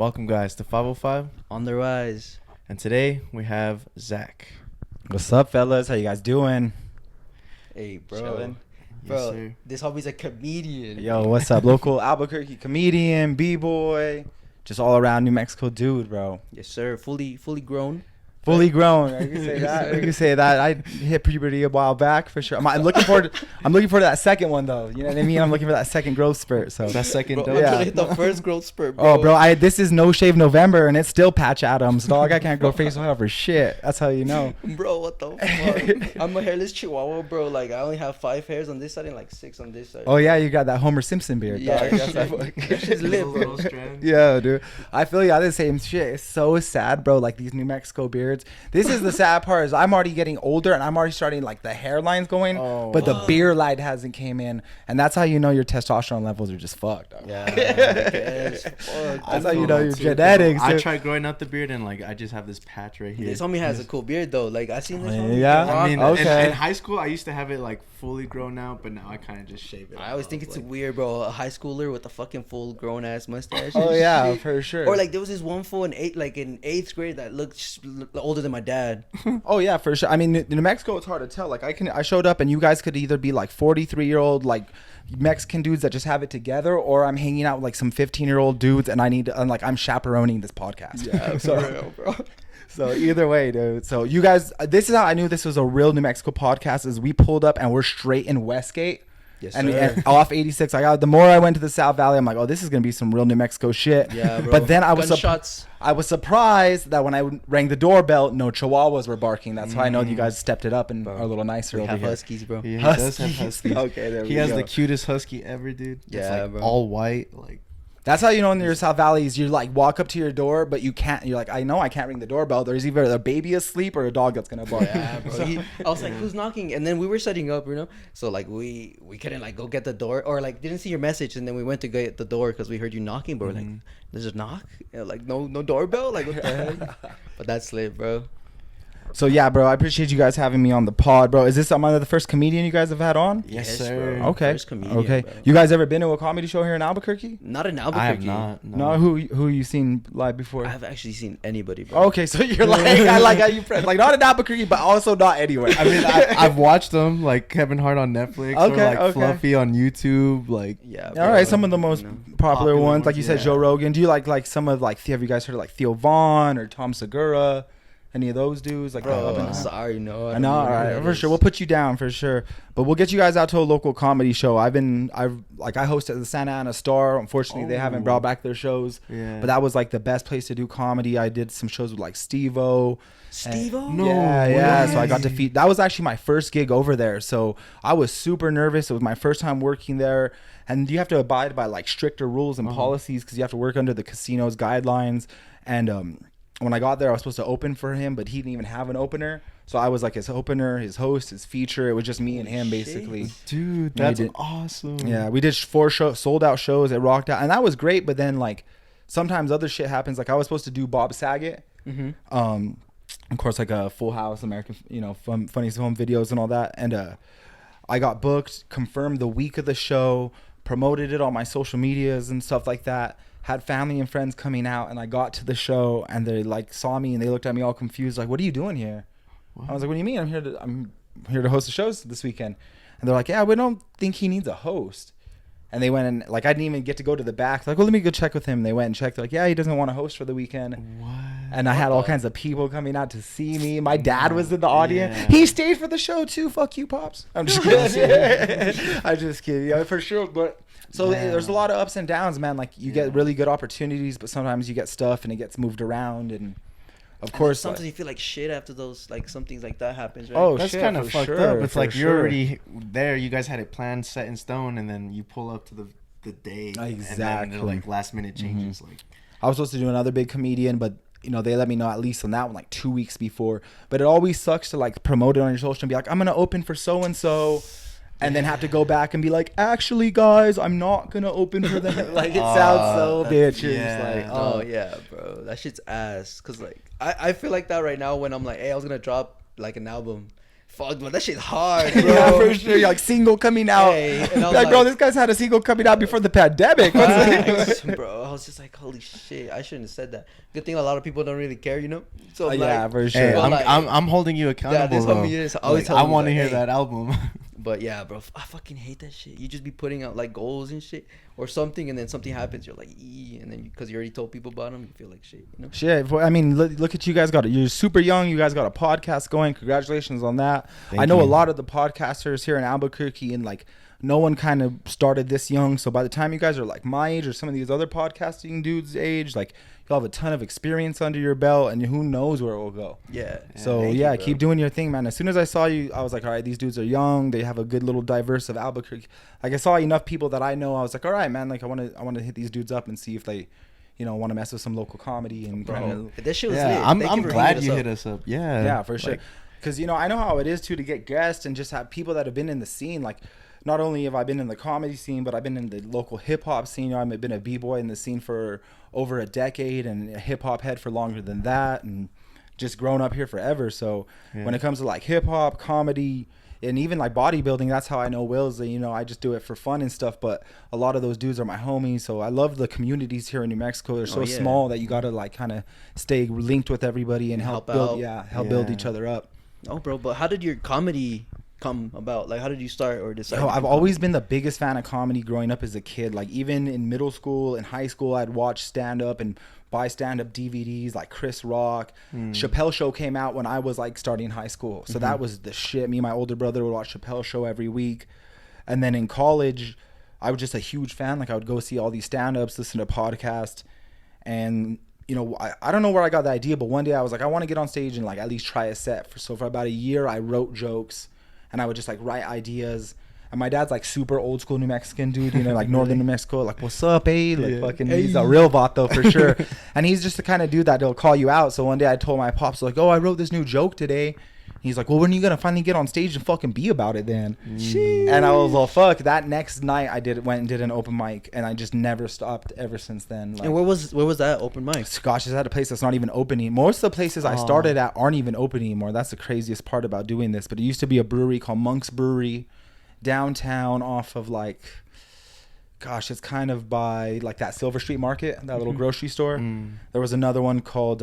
Welcome, guys, to 505. On the rise. And today we have Zach. What's up, fellas? How you guys doing? Hey, bro. Chilling. Bro, Yes, this homie's a comedian. Yo, what's up? Local Albuquerque comedian, b-boy, just all around New Mexico dude, bro. Yes, sir. Fully grown. Fully grown. I can say that. I can say that. I hit puberty a while back for sure. I'm looking forward. I'm looking forward to that second one though. You know what I mean? I'm looking for that second growth spurt. So That second Bro, dose. I'm Yeah. trying to hit the first growth spurt, bro. Oh, bro, this is no shave November and it's still Patch Adams, dog. I can't grow facial hair for shit. That's how you know. Bro, what the fuck? I'm a hairless chihuahua, bro. Like, I only have 5 hairs on this side and like 6 on this side. Oh yeah, you got that Homer Simpson beard, Yeah, dog. that's That's that shit's lit, bro. Yeah, dude. I feel you. I did the same shit. It's so sad, bro. Like these New Mexico beards. This is the sad part is I'm already getting older and I'm already starting like the hairline's going, but the beard light hasn't came in, and that's how you know your testosterone levels are just fucked. Dog. Yeah, yes, fuck. That's how you know your genetics. I dude. tried growing out the beard and like I just have this patch right here. This homie has a cool beard, though. Like, I seen this homie. Yeah? I mean, Okay. in high school I used to have it like fully grown out, but now I kind of just shave it. I always think it's weird, bro. A high schooler with a fucking full grown ass mustache. Oh and yeah, shit. for sure. Or like there was this one fool in eighth grade that looked older than my dad. Oh yeah, for sure. I mean, in New Mexico, it's hard to tell. Like I showed up, and you guys could either be like 43-year-old like Mexican dudes that just have it together, or I'm hanging out with like some 15-year-old dudes, and I'm chaperoning this podcast. Yeah, so, for real, bro. So either way, dude. So you guys, this is how I knew this was a real New Mexico podcast. Is we pulled up and we're straight in Westgate. Yes, and, sir. and off 86. The more I went to the South Valley, I'm like, oh, this is gonna be some real New Mexico shit. Yeah, bro. But then I was Gunshots. I was surprised that when I rang the doorbell, no chihuahuas were barking. That's how I know you guys stepped it up and are a little nicer We over have here. huskies, bro. Yeah, he does have Huskies. huskies. Okay, there we He has go. the cutest husky ever, dude. It's Yeah, like bro. all white, like. That's how you know in your South Valleys, you like walk up to your door, but you can't. You're like, I know I can't ring the doorbell. There's either a baby asleep or a dog that's gonna bark. Yeah, bro. I was like, who's knocking? And then we were setting up, So like we couldn't like go get the door, or like didn't see your message, and then we went to get the door because we heard you knocking, but we're like, there's a knock, like no doorbell, like what the heck? But that's lit, bro. So yeah, bro, I appreciate you guys having me on the pod, bro. Is this am I the first comedian you guys have had on? Yes, Yes, sir. bro. Okay. First comedian, Okay. bro. You guys ever been to a comedy show here in Albuquerque? Not in Albuquerque. I have not. No. Who you seen live before? I haven't actually seen anybody, bro. Okay, so you're like, I like how you press, like not in Albuquerque, but also not anywhere. I mean, I've watched them, like Kevin Hart on Netflix, or Okay, like okay. Fluffy on YouTube, like. Yeah. All bro. right, some of the most popular ones, like you said, yeah. Joe Rogan. Do you like some of like have you guys heard of like Theo Vaughn or Tom Segura? Any of those dudes? Like Bro, up in I'm sorry, no. I don't know, know all who right, that for is. sure. We'll put you down for sure, but we'll get you guys out to a local comedy show. I hosted the Santa Ana Star. Unfortunately, they haven't brought back their shows. Yeah. But that was like the best place to do comedy. I did some shows with like Steve-O. Steve-O? No Yeah. So I got to way. feed. That was actually my first gig over there. So I was super nervous. It was my first time working there, and you have to abide by like stricter rules and policies because you have to work under the casino's guidelines. And when I got there, I was supposed to open for him, but he didn't even have an opener. So I was like his opener, his host, his feature. It was just me and him basically. Dude, Yeah, we that's did. awesome. Yeah, we did 4 sold out shows. It rocked out, and that was great. But then like sometimes other shit happens. Like I was supposed to do Bob Saget. Of course, like a Full House, American, funny home videos and all that. And I got booked, confirmed the week of the show, promoted it on my social medias and stuff like that. Had family and friends coming out, and I got to the show, and they like saw me, and they looked at me all confused, like, "What are you doing here?" I was like, "What do you mean? I'm here to host the shows this weekend." And they're like, "Yeah, we don't think he needs a host." And they went and like I didn't even get to go to the back. Like, well, let me go check with him. They went and checked. They're like, yeah, he doesn't want to host for the weekend. What? And I had all kinds of people coming out to see me. My dad was in the audience. Yeah. He stayed for the show too. Fuck you, pops. I'm just kidding. I'm just kidding. Yeah, for sure. But so there's a lot of ups and downs, man. Like you get really good opportunities, but sometimes you get stuff and it gets moved around. And of course, sometimes you feel like shit after those, like something like that happens, right? Oh, That's shit, kind of for fucked sure, up. It's for like you're sure. already there. You guys had it planned, set in stone, and then you pull up to the day. And then Exactly. they're like last minute changes. Like, I was supposed to do another big comedian, but they let me know at least on that one like 2 weeks before. But it always sucks to like promote it on your social and be like, I'm gonna open for so and so, and then have to go back and be like, actually, guys, I'm not gonna open for them. Like it sounds so bitch. It's yeah. like, Oh yeah, bro, that shit's ass. Cause like I feel like that right now when I'm like, hey, I was gonna drop like an album, Fuck, but that shit's hard, bro. Yeah, for sure. You're like single coming out. Hey, and I was like, bro, like- this guy's had a single coming out before the pandemic. Facts, bro. I was just like, holy shit, I shouldn't have said that. Good thing a lot of people don't really care, you know. So I'm Yeah, like, for sure. Hey, Well, I'm, like- I'm holding you yeah, accountable. this though. homie is always Like, telling I me, want to like, hear hey. that album. But yeah, bro, I fucking hate that shit. You just be putting out like goals and shit or something, and then something happens, you're like, and then because you already told people about them, you feel like shit, you know. Shit, I mean, look at you guys. You're super young. You guys got a podcast going. Congratulations on that. Thank I know you. a lot of the podcasters here in Albuquerque, and like no one kind of started this young. So by the time you guys are like my age or some of these other podcasting dudes' age, like you'll have a ton of experience under your belt, and who knows where it will go. Yeah. So Thank yeah, you, bro. keep doing your thing, man. As soon as I saw you, I was like, all right, these dudes are young. They have a good little diverse of Albuquerque. Like I saw enough people that I know. I was like, all right, man. Like I want to hit these dudes up and see if they, want to mess with some local comedy and kind Bro, of. that shit was Yeah, lit. I'm Thank you for glad hitting you us hit up. us up. Yeah. Yeah, for sure. Like, Because I know how it is too to get guests and just have people that have been in the scene. Like, not only have I been in the comedy scene, but I've been in the local hip hop scene. I've been a b-boy in the scene for over a decade, and a hip hop head for longer than that, and just grown up here forever. So when it comes to like hip hop, comedy, and even like bodybuilding, that's how I know Will's. I just do it for fun and stuff. But a lot of those dudes are my homies. So I love the communities here in New Mexico. They're so yeah. small that you gotta like kind of stay linked with everybody and help build. out. Yeah, help build Yeah. each other up. Oh, bro, but how did your comedy come about? Like, how did you start or decide? Yo, to I've do always been the biggest fan of comedy growing up as a kid. Like even in middle school and high school, I'd watch stand up and buy stand up DVDs like Chris Rock. Chappelle Show came out when I was like starting high school. So that was the shit. Me and my older brother would watch Chappelle Show every week. And then in college, I was just a huge fan. Like I would go see all these stand ups, listen to podcasts. And I don't know where I got the idea, but one day I was like, I want to get on stage and like at least try a set. So for about a year, I wrote jokes and I would just like write ideas. And my dad's like super old school New Mexican dude, like northern New Mexico, like what's up, eh? Like fucking, he's a real vato for sure. And he's just the kind of dude that he'll call you out. So one day I told my pops like, oh, I wrote this new joke today. He's like, well, when are you gonna finally get on stage and fucking be about it then? And I was like, fuck. That next night I went and did an open mic, and I just never stopped ever since then. Like, And where was that open mic? gosh, it's at a place that's not even open anymore. Most of the places I started at aren't even open anymore. That's the craziest part about doing this. But it used to be a brewery called Monk's Brewery downtown off of like, gosh, it's kind of by like that Silver Street Market, that little grocery store. There was another one called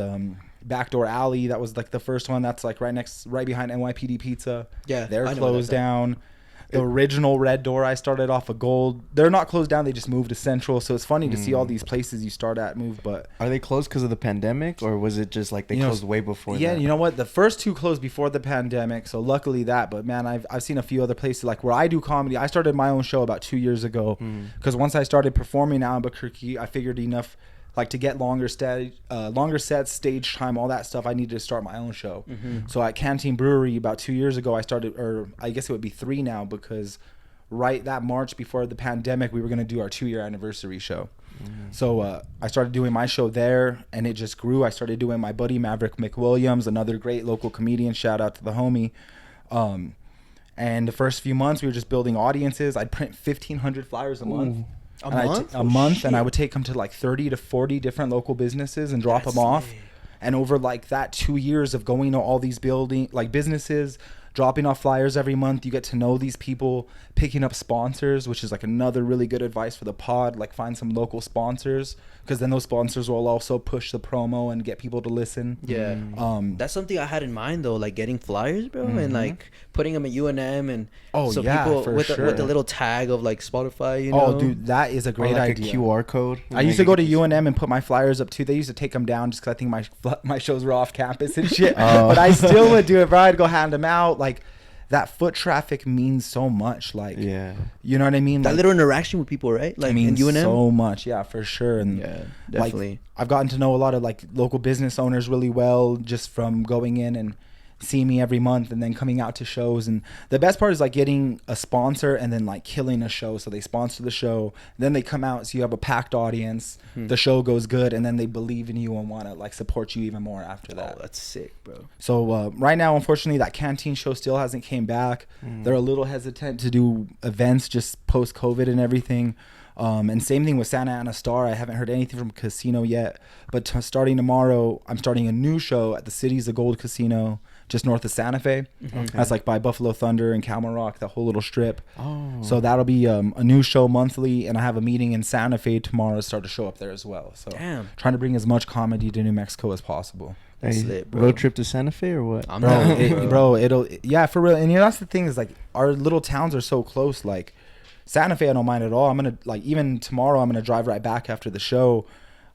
Backdoor Alley. That was like the first one. That's like right behind NYPD Pizza. Yeah, They're I know closed that. down. The original Red Door, I started off of Gold. They're not closed down. They just moved to Central. So it's funny to see all these places you start at move. But Are they closed because of the pandemic, or was it just like they closed way before? yeah, that? you know what? The first two closed before the pandemic, so luckily that. But man, I've seen a few other places like where I do comedy. I started my own show about 2 years ago because once I started performing in Albuquerque, I figured enough like to get longer sets, stage time, all that stuff. I needed to start my own show. So at Canteen Brewery about 2 years ago, I started, or I guess it would be 3 now because right that March before the pandemic, we were going to do our 2-year anniversary show. So I started doing my show there, and it just grew. I started doing my buddy Maverick McWilliams, another great local comedian. Shout out to the homie. And the first few months, we were just building audiences. I'd print 1,500 flyers a month. A And I'd month? a Oh, month, shit. and I would take them to like 30 to 40 different local businesses and drop them off. And over like that 2 years of going to all these businesses, dropping off flyers every month, you get to know these people, picking up sponsors, which is like another really good advice for the pod. Like find some local sponsors, because then those sponsors will also push the promo and get people to listen. Yeah. That's something I had in mind though, like getting flyers, bro, and like putting them at UNM and Oh, so yeah, people for with sure. with the little tag of like Spotify, you know. Oh, dude, that is a Or great like idea. a QR code. I used to go to UNM and put my flyers up too. They used to take them down just because I think my shows were off campus and shit. But I still would do it, bro. I'd go hand them out. Like that foot traffic means so much. Like, Yeah. you know what I mean? That Like, little interaction with people, right? Like it in means UNM. so much. Yeah, for sure. And Yeah, like, definitely. I've gotten to know a lot of like local business owners really well just from going in and seeing me every month and then coming out to shows. And the best part is like getting a sponsor and then like killing a show. So they sponsor the show, then they come out, so you have a packed audience, the show goes good, and then they believe in you and want to like support you even more after that. Oh, that's sick, bro. So right now, unfortunately, that Canteen show still hasn't came back. They're a little hesitant to do events just post COVID and everything. And same thing with Santa Ana Star. I haven't heard anything from Casino yet, but starting tomorrow, I'm starting a new show at the Cities of Gold Casino just north of Santa Fe. That's like by Buffalo Thunder and Camel Rock, the whole little strip. So that'll be a new show monthly, and I have a meeting in Santa Fe tomorrow to start a show up there as well. So trying to bring as much comedy to New Mexico as possible. Hey, lit, road trip to Santa Fe or what? I'm not, bro, yeah, for real. And that's the thing is like our little towns are so close. Like Santa Fe, I don't mind at all. I'm gonna like even tomorrow I'm gonna drive right back after the show.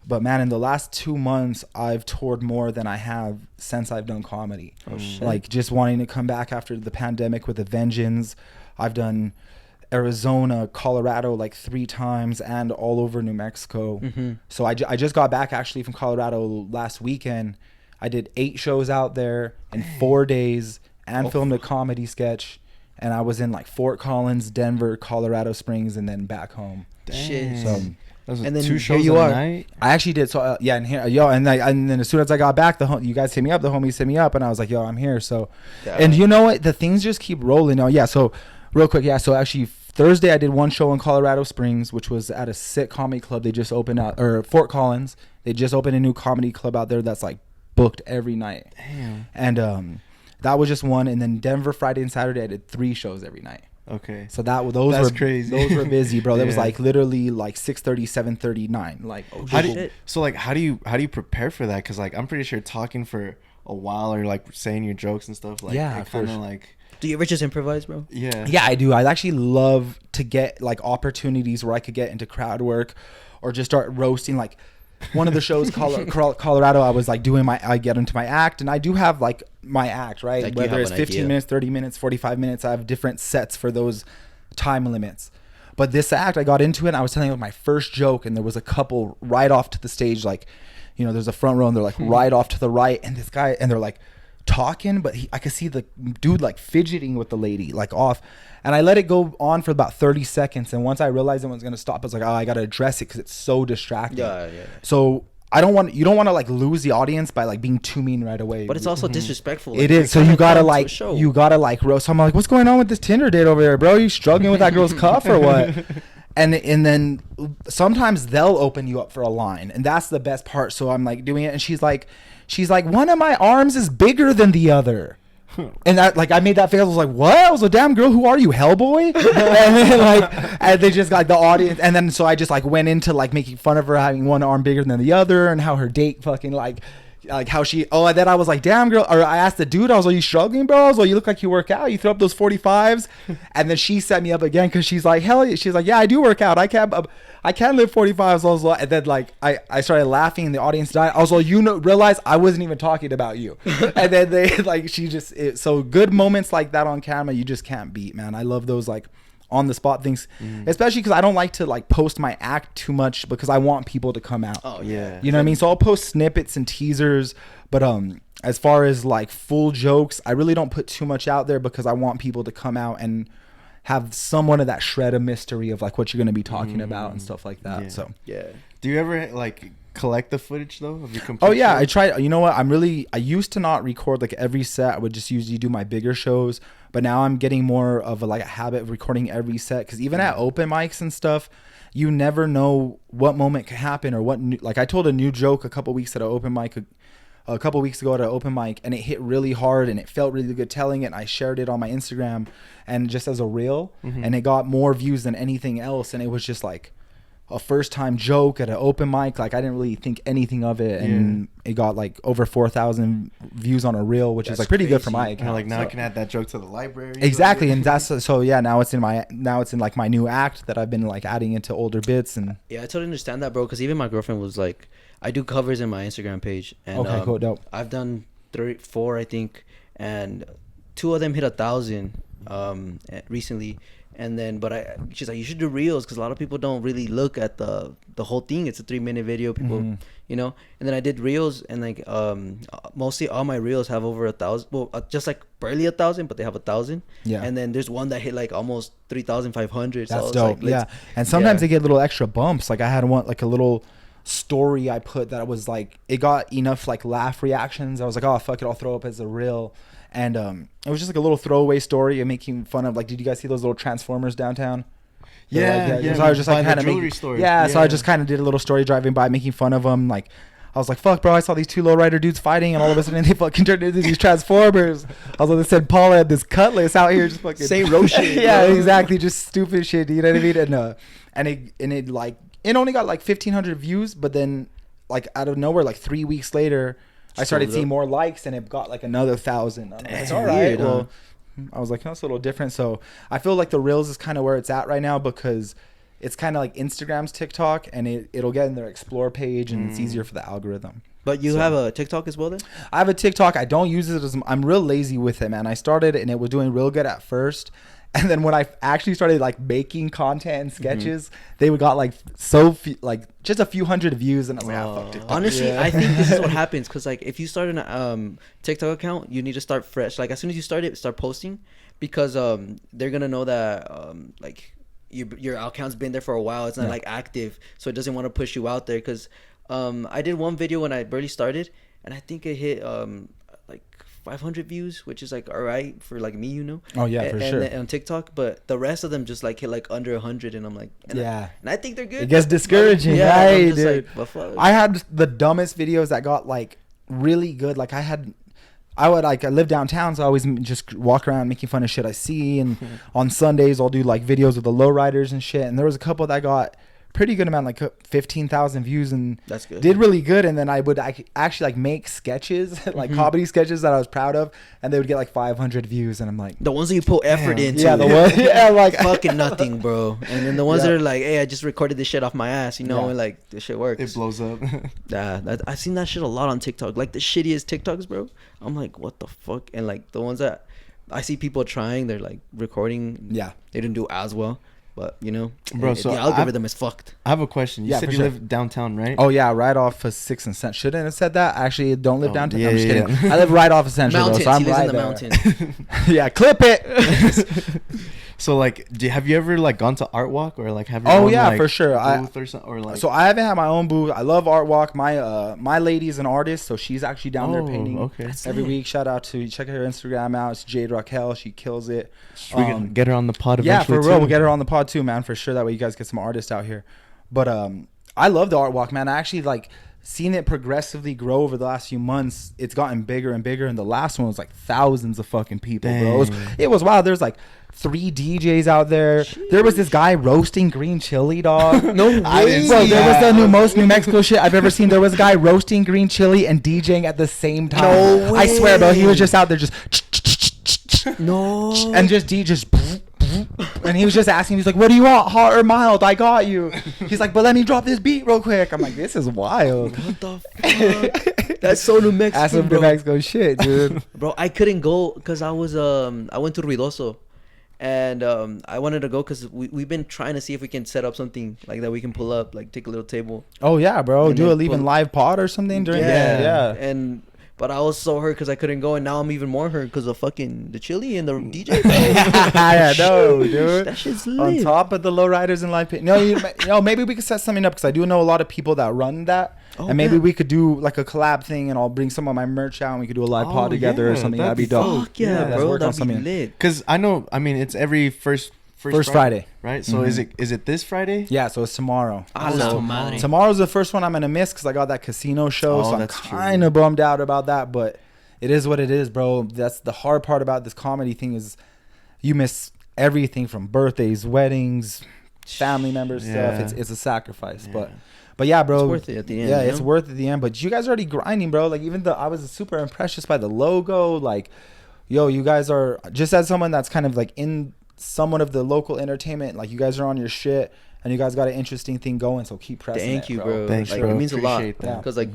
But man, in the last 2 months, I've toured more than I have since I've done comedy. Like just wanting to come back after the pandemic with a vengeance. I've done Arizona, Colorado like 3 times, and all over New Mexico. So I just got back actually from Colorado last weekend. I did 8 shows out there in 4 days and filmed a comedy sketch. And I was in like Fort Collins, Denver, Colorado Springs, and then back home. Shit. So, and then 2 shows a night. I actually did. So yeah, and here, and then as soon as I got back, you guys hit me up. The homies hit me up, and I was like, yo, I'm here. So, and you know what? The things just keep rolling. Oh yeah. So real quick, yeah. So actually, Thursday I did 1 show in Colorado Springs, which was at a sick comedy club. They just opened out, or Fort Collins. They just opened a new comedy club out there that's like booked every night. Damn. And that was just 1. And then Denver Friday and Saturday I did 3 shows every night. Okay. So those were crazy. Those were busy, bro. That was like literally like 6:30, 7:30, 9. Like how do you prepare for that? Because like I'm pretty sure talking for a while or like saying your jokes and stuff like kind of like. Do you ever just improvise, bro? Yeah, I do. I actually love to get like opportunities where I could get into crowd work or just start roasting. Like one of the shows, Colorado, I was like I get into my act, and I do have like my act, right? Like whether it's 15 minutes, 30 minutes, 45 minutes, I have different sets for those time limits. But this act, I got into it, and I was telling you my first joke, and there was a couple right off to the stage, like, you know, there's a front row, and they're like right off to the right, and this guy, and they're like talking, but I could see the dude like fidgeting with the lady, like off. And I let it go on for about 30 seconds. And once I realized it was going to stop, I was like, oh, I got to address it because it's so distracting. Yeah. So you don't want to like lose the audience by like being too mean right away. But it's also disrespectful. It is. So you got to like roast. So I'm like, what's going on with this Tinder date over there, bro? You struggling with that girl's cuff or what? And then sometimes they'll open you up for a line. And that's the best part. So I'm like doing it. And she's like, one of my arms is bigger than the other. And that, like, I made that face. I was like, what? I was like, damn girl, who are you, Hellboy? And then and they just got the audience. And then so I just like went into like making fun of her having one arm bigger than the other, and how her date fucking like how she, and then I was like, damn girl, or I asked the dude, I was like, you struggling, bro? I was like, you look like you work out, you throw up those 45s. And then she set me up again because she's like, hell yeah, she's like, yeah, I do work out, I can't lift 45s. So I was like, and then like I started laughing and the audience died. I was like, realize I wasn't even talking about you. And then they like, so good moments like that on camera you just can't beat, man. I love those like on the spot things, especially because I don't like to like post my act too much because I want people to come out. Oh yeah, you know what I mean? So I'll post snippets and teasers, but as far as like full jokes, I really don't put too much out there because I want people to come out and have somewhat of that shred of mystery of like what you're going to be talking about and stuff like that. So do you ever like collect the footage though of your complete show? I try. You know what, I used to not record like every set. I would just usually do my bigger shows, but now I'm getting more of a habit of recording every set, because even at open mics and stuff, you never know what moment could happen or what like I told a new joke a couple weeks ago at an open mic, and it hit really hard and it felt really good telling it, and I shared it on my Instagram and just as a reel, and it got more views than anything else, and it was just like a first time joke at an open mic. Like I didn't really think anything of it, and it got like over 4,000 views on a reel, which is like pretty good for my account. Like now I can add that joke to the library. Exactly. And that's so now it's in like my new act that I've been like adding into older bits. And I totally understand that, bro, because even my girlfriend was like, I do covers in my Instagram page, and cool, dope. I've done 4 I think, and 2 of them hit 1,000 recently. And then, she's like, you should do reels, because a lot of people don't really look at the whole thing. It's a 3-minute video, people, you know. And then I did reels, and like mostly all my reels have over 1,000. Well, just like barely 1,000, but they have 1,000. Yeah. And then there's one that hit like almost 3,500. That's so dope. Like, and sometimes they get little extra bumps. Like I had one, like a little story I put that was like, it got enough like laugh reactions. I was like, oh fuck it, I'll throw up as a reel. And it was just like a little throwaway story and making fun of, like, did you guys see those little Transformers downtown? Yeah. So I was just like kind of making, so I just kind of did a little story driving by, making fun of them. Like I was like, fuck, bro, I saw these 2 lowrider dudes fighting, and all of a sudden they fucking turned into these Transformers. I was like, they said Paula had this cutlass out here just fucking. Same road shit. Yeah, bro. exactly. Just stupid shit. You know what I mean? And it like, it only got like 1,500 views, but then like out of nowhere, like 3 weeks later, I started seeing more likes, and it got like another 1,000. It's all right. Weird, Well, I was like, that's a little different. So I feel like the Reels is kind of where it's at right now, because it's kind of like Instagram's TikTok, and it'll get in their explore page, and it's easier for the algorithm. But you have a TikTok as well then? I have a TikTok. I don't use it I'm real lazy with it, man. I started and it was doing real good at first. And then when I actually started like making content and sketches, they got like so few, like just a few hundred views, and I was like, fuck TikTok. Honestly, I think this is what happens, because like if you start an TikTok account, you need to start fresh. Like as soon as you start posting, because they're gonna know that like your account's been there for a while. It's not like active, so it doesn't want to push you out there. Because I did one video when I barely started, and I think it hit like 500 views, which is like all right for like me, you know. Oh yeah, for sure. And on TikTok, but the rest of them just like hit like under 100, and I'm like, and I think they're good. It gets discouraging, yeah, right, I'm just dude? like, fuck. I had the dumbest videos that got like really good. Like I live downtown, so I always just walk around making fun of shit I see, and on Sundays I'll do like videos with the lowriders and shit. And there was a couple that got pretty good amount, like 15,000 views, and that's good. Did really good. And then I would actually like make sketches, like comedy sketches that I was proud of, and they would get like 500 views, and I'm like, the ones that you put effort into, yeah, the ones, yeah, like fucking nothing, bro. And then the ones that are like, hey, I just recorded this shit off my ass, you know, and like this shit works. It blows up. I've seen that shit a lot on TikTok, like the shittiest TikToks, bro. I'm like, what the fuck? And like the ones that I see people trying, they're like recording, they didn't do as well. But you know, bro, so the algorithm is fucked. I have a question. You said you live downtown, right? Oh yeah, right off of 6th and Cent. Shouldn't have said that. Actually, don't live downtown. Yeah, I'm just kidding. I live right off of Central, Mountains. so I'm He lives right in the there. mountain. Yeah, clip it. So like, have you ever like gone to Art Walk, or like have you? Oh yeah, like, for sure. Booth or something, or like. So I haven't had my own booth. I love Art Walk. My lady is an artist, so she's actually down there painting every week. Shout out to check her Instagram out. It's Jade Raquel. She kills it. We can get her on the pod. Yeah, for real. Too. We'll get her on the pod too, man, for sure. That way you guys get some artists out here. But I love the Art Walk, man. I actually like seen it progressively grow over the last few months. It's gotten bigger and bigger, and the last one was like thousands of fucking people, bro. It was wild. There's like 3 DJs out there. Sheesh. There was this guy roasting green chili, dog. No way. Bro, there was the most New Mexico shit I've ever seen. There was a guy roasting green chili and DJing at the same time. No way. I swear, bro. He was just out there just no. And just and he was just asking, he's like, what do you want, hot or mild? I got you. He's like, but let me drop this beat real quick. I'm like, this is wild. What the fuck? That's so New Mexico. That's some New Mexico shit, dude. Bro, I couldn't go because I went to Ruidoso, and I wanted to go because we've been trying to see if we can set up something like that we can pull up, like take a little table. Oh yeah, bro. Do a leaving live pod or something during and but I was so hurt because I couldn't go, and now I'm even more hurt because of fucking the chili and the DJ. Yeah, no, dude. That shit's lit. On top of the lowriders and live. No, maybe we could set something up because I do know a lot of people that run that, and maybe we could do like a collab thing, and I'll bring some of my merch out, and we could do a live pod together or something. That'd be dope. Fuck yeah, bro. That'd be lit. Because I know, I mean, it's every first Friday, right? So is it this Friday? Yeah, so it's tomorrow. Tomorrow's the first one I'm gonna miss because I got that casino show, so I'm kind of bummed out about that. But it is what it is, bro. That's the hard part about this comedy thing is you miss everything from birthdays, weddings, family members stuff. It's a sacrifice, but yeah, bro. It's worth it at the end. Yeah, it's worth it at the end. But you guys are already grinding, bro. Like I was super impressed just by the logo. Like, yo, you guys are just as someone that's kind of like in someone of the local entertainment, like you guys are on your shit and you guys got an interesting thing going, so keep pressing. Thank you, bro. Thanks, like, bro. It means Appreciate a lot because like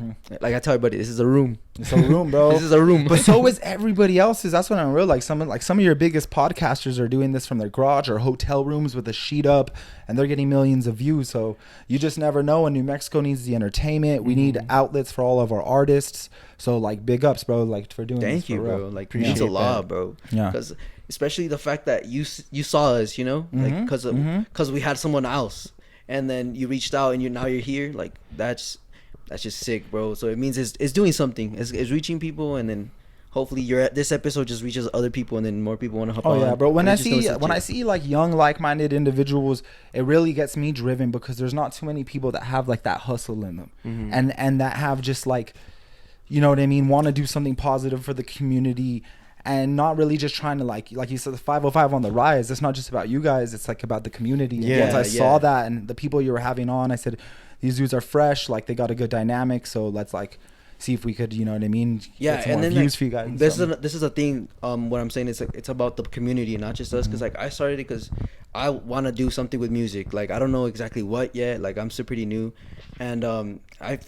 I tell everybody, this is a room. It's a room, bro. This is a room. But so is everybody else's. That's what I'm real. Like some of your biggest podcasters are doing this from their garage or hotel rooms with a sheet up, and they're getting millions of views. So you just never know. And New Mexico needs the entertainment. We need outlets for all of our artists. So like big ups, bro. Like for doing. Thank this you, bro. real. Like it means a lot, bro. Yeah. Because especially the fact that you saw us, you know, like because we had someone else, and then you reached out and now you're here. Like that's just sick, bro. So it means it's doing something. It's reaching people, and then hopefully this episode just reaches other people, and then more people want to hop on. Oh yeah, bro. When I just know see it's like young like-minded individuals, it really gets me driven because there's not too many people that have like that hustle in them, and that have just like, you know what I mean, want to do something positive for the community. And not really just trying to like you said, the 505 on the rise. It's not just about you guys. It's like about the community. Yeah, and once I saw that and the people you were having on, I said, these dudes are fresh. Like they got a good dynamic. So let's like see if we could, you know what I mean? Yeah, get some and more then views like, for you guys. this is a thing. What I'm saying is like, it's about the community, not just us. Because like I started it because I want to do something with music. Like I don't know exactly what yet. Like I'm still pretty new, and I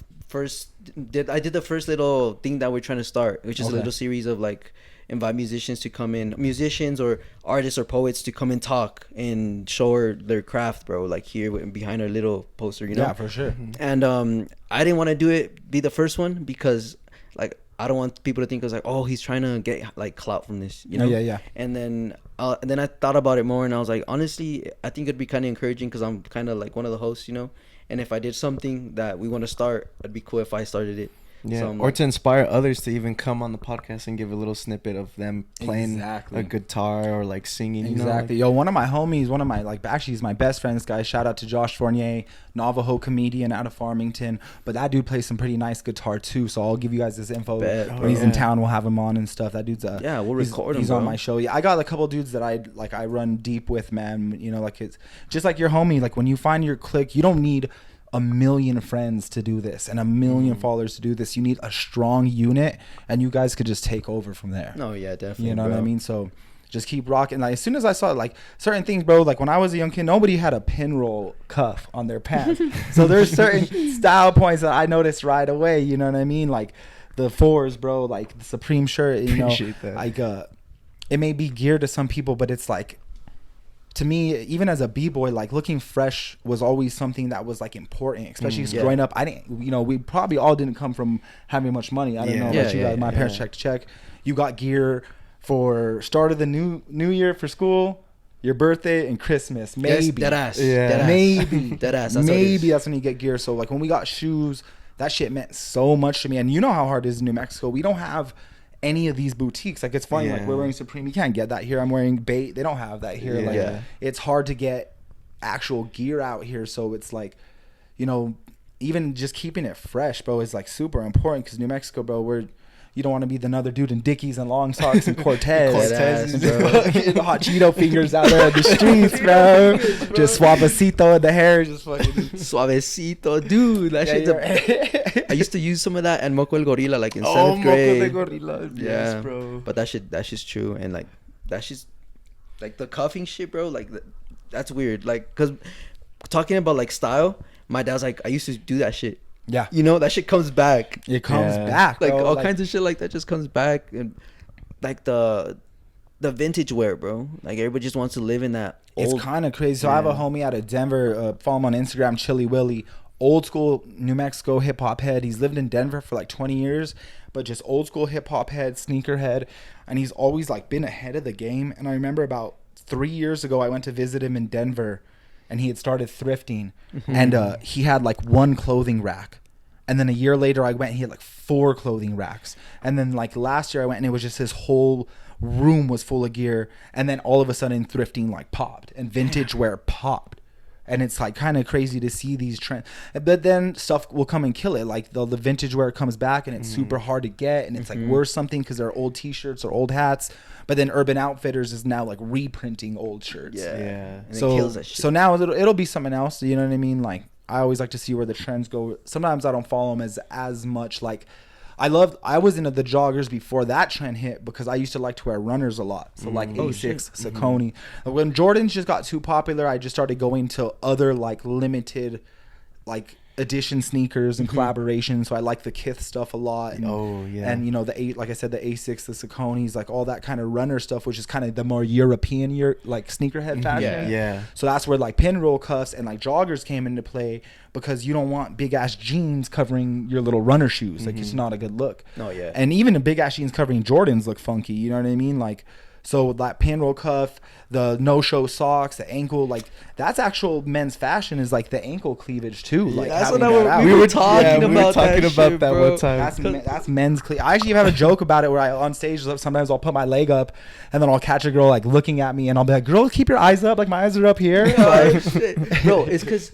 did the first little thing that we're trying to start, which is a little series of like invite musicians to come in, musicians or artists or poets to come and talk and show their craft, bro, like here behind our little poster, you know? Yeah, for sure. And I didn't want to be the first one because like I don't want people to think I was like, oh, he's trying to get like clout from this, you know? Yeah. And then I thought about it more, and I was like, honestly, I think it'd be kind of encouraging because I'm kind of like one of the hosts, you know? And if I did something that we want to start, it'd be cool if I started it. Yeah, So, or to inspire others to even come on the podcast and give a little snippet of them playing a guitar or like singing. Exactly. You know, Yo, one of my homies, actually he's my best friend, this guy. Shout out to Josh Fournier, Navajo comedian out of Farmington. But that dude plays some pretty nice guitar too. So I'll give you guys this info. When he's in town, we'll have him on and stuff. That dude's we'll record him. He's on my show. Yeah, I got a couple dudes that I run deep with, man. You know, like it's just like your homie. Like when you find your clique, you don't need a million friends to do this and a million followers to do this. You need a strong unit, and you guys could just take over from there. No, yeah, definitely. You know what I mean? So just keep rocking. Like as soon as I saw like certain things, bro, like when I was a young kid, nobody had a pinroll cuff on their pants. So there's certain style points that I noticed right away. You know what I mean? Like the fours, bro, like the Supreme shirt, you know, like it may be geared to some people, but it's like, to me, even as a b-boy, like looking fresh was always something that was like important, especially growing up. I didn't, you know, we probably all didn't come from having much money. I don't know about you guys. My parents check. You got gear for start of the new year for school, your birthday, and Christmas. Maybe maybe that's when you get gear. So like when we got shoes, that shit meant so much to me. And you know how hard it is in New Mexico. We don't have any of these boutiques. Like it's funny, like we're wearing Supreme, you can't get that here. I'm wearing Bait, they don't have that here. Like it's hard to get actual gear out here. So it's like, you know, even just keeping it fresh, bro, is like super important. Because New Mexico, bro, you don't want to be another dude in Dickies and long socks and Cortez and hot Cheeto fingers out there in the streets, bro. Just suavecito in the hair, just fucking suavecito, dude. That shit. I used to use some of that and Moco el Gorilla, like in 7th grade. Moco el Gorilla, yes, bro. But that's just true, and like that's just like the cuffing shit, bro. Like that's weird, like because talking about like style, my dad's like, I used to do that shit. Yeah, you know, that shit comes back. It comes back, like bro. all kinds of shit like that just comes back. And like the vintage wear, bro. Like everybody just wants to live in that old. It's kind of crazy. So I have a homie out of Denver, follow him on Instagram, Chili Willy, old school New Mexico hip hop head. He's lived in Denver for like 20 years, but just old school hip hop head, sneaker head, and he's always like been ahead of the game. And I remember about 3 years ago, I went to visit him in Denver, and he had started thrifting, and he had like one clothing rack. And then a year later I went and he had like 4 clothing racks. And then like last year I went and it was just his whole room was full of gear. And then all of a sudden thrifting like popped and vintage wear popped. And it's like kind of crazy to see these trends. But then stuff will come and kill it. Like the vintage wear comes back and it's super hard to get. And it's like worth something because they're old t-shirts or old hats. But then Urban Outfitters is now like reprinting old shirts. Yeah. And So, it kills that shit. So now it'll be something else. You know what I mean? Like I always like to see where the trends go. Sometimes I don't follow them as much. Like I was into the joggers before that trend hit because I used to like to wear runners a lot. So like Asics, Saucony. When Jordans just got too popular, I just started going to other like limited like edition sneakers and collaborations. So I like the Kith stuff a lot. And, and you know like I said, the Asics, the Sauconys, like all that kind of runner stuff, which is kind of the more European like sneakerhead fashion. Yeah. So that's where like pinroll cuffs and like joggers came into play because you don't want big ass jeans covering your little runner shoes. Like it's not a good look. No, yeah. And even the big ass jeans covering Jordans look funky. You know what I mean? Like. So that pinroll cuff, the no-show socks, the ankle, like that's actual men's fashion is like the ankle cleavage too. Like that's having what that out. we were talking about that shit, bro. one time. That's men's cleavage. I actually have a joke about it where I on stage sometimes I'll put my leg up and then I'll catch a girl like looking at me and I'll be like, "Girl, keep your eyes up. Like my eyes are up here." Oh, shit. Bro, it's because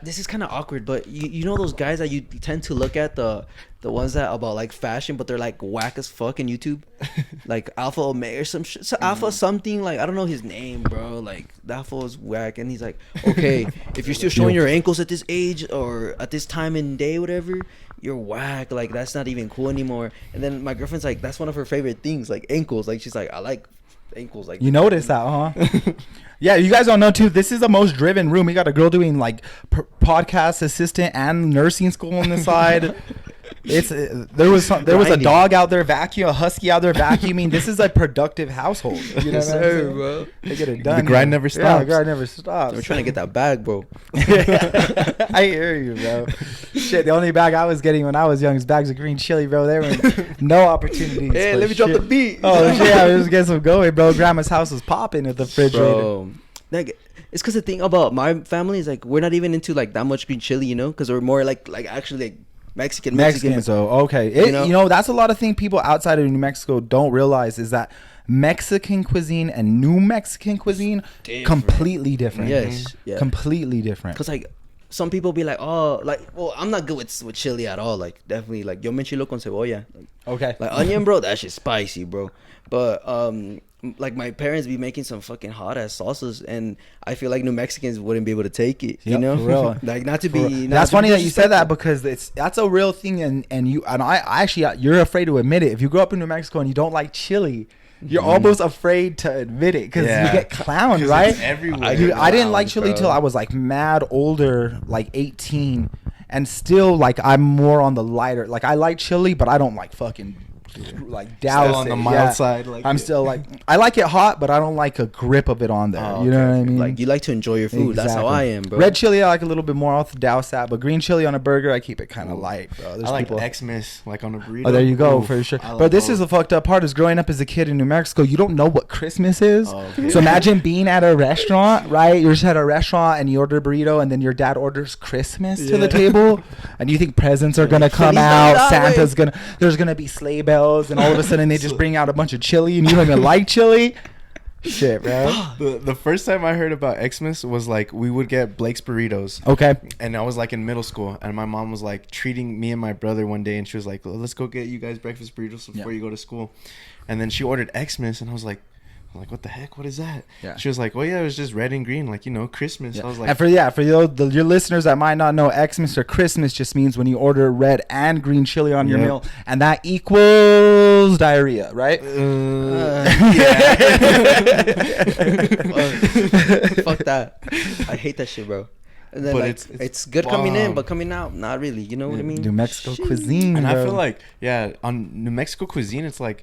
this is kind of awkward, but you know those guys that you tend to look at the ones that about like fashion, but they're like whack as fuck in YouTube, like Alpha Omega or some shit. So Alpha something, like I don't know his name, bro. Like that fool is whack, and he's like, okay, if you're still showing your ankles at this age or at this time and day, whatever, you're whack. Like that's not even cool anymore. And then my girlfriend's like, that's one of her favorite things, like ankles. Like she's like, I like ankles. Like you notice that, huh? Yeah, you guys don't know too. This is the most driven room. We got a girl doing like podcast assistant and nursing school on the side. There was a dog out there vacuuming, a husky out there vacuuming. This is a productive household. You know what I'm saying, bro? They get it done. The grind never stops. Yeah, the grind never stops. We're trying to get that bag, bro. I hear you, bro. Shit, the only bag I was getting when I was young was bags of green chili, bro. There were no opportunities. Hey, let me drop the beat. Oh shit, I was just getting some going, bro. Grandma's house was popping at the refrigerator. Bro, like, it's because the thing about my family is like we're not even into like that much green chili, you know, because we're more like actually like Mexican. So okay, you know that's a lot of things people outside of New Mexico don't realize is that Mexican cuisine and New Mexican cuisine completely different. Yes, yeah, completely different. Because like some people be like, oh, like, well, I'm not good with chili at all. Like definitely like yo me enchilo con cebolla. Like, okay, like onion, bro, that shit's spicy, bro. But like my parents be making some fucking hot ass salsas, and I feel like New Mexicans wouldn't be able to take it. You know, for real. like not to be. That's funny that you said that because that's a real thing, and I actually you're afraid to admit it. If you grow up in New Mexico and you don't like chili, you're almost afraid to admit it because you get clowned, right? It's everywhere. I didn't like chili till I was like mad older, like 18, and still like I'm more on the lighter. Like I like chili, but I don't like fucking. Like douse still on the mild side, like I'm still like I like it hot, but I don't like a grip of it on there. Oh, you know what I mean? Like you like to enjoy your food. Exactly. That's how I am, bro. Red chili I like a little bit more. I'll douse that, but green chili on a burger I keep it kind of light, bro. I like Xmas like on a burrito. Oh, there you go. For sure. But this is the fucked up part is growing up as a kid in New Mexico, you don't know what Christmas is. Oh, okay. So imagine being at a restaurant, right? You're just at a restaurant and you order a burrito and then your dad orders Christmas to the table and you think presents are gonna come out, Santa's there's gonna be sleigh bells, and all of a sudden they just bring out a bunch of chili and you don't even like chili. Shit, bro. The first time I heard about Xmas was like we would get Blake's burritos. Okay. And I was like in middle school, and my mom was like treating me and my brother one day, and she was like, "Let's go get you guys breakfast burritos before you go to school." And then she ordered Xmas, and I was like, what the heck? What is that? Yeah. She was like, oh yeah, it was just red and green, like, you know, Christmas. I was like, and for your listeners that might not know, Xmas or Christmas just means when you order red and green chili on your meal, and that equals diarrhea, right? Yeah. Fuck that. I hate that shit, bro. And then, but like, it's good bomb. Coming in, but coming out, not really. You know what I mean? New Mexico cuisine, and bro. I feel like, on New Mexico cuisine, it's like,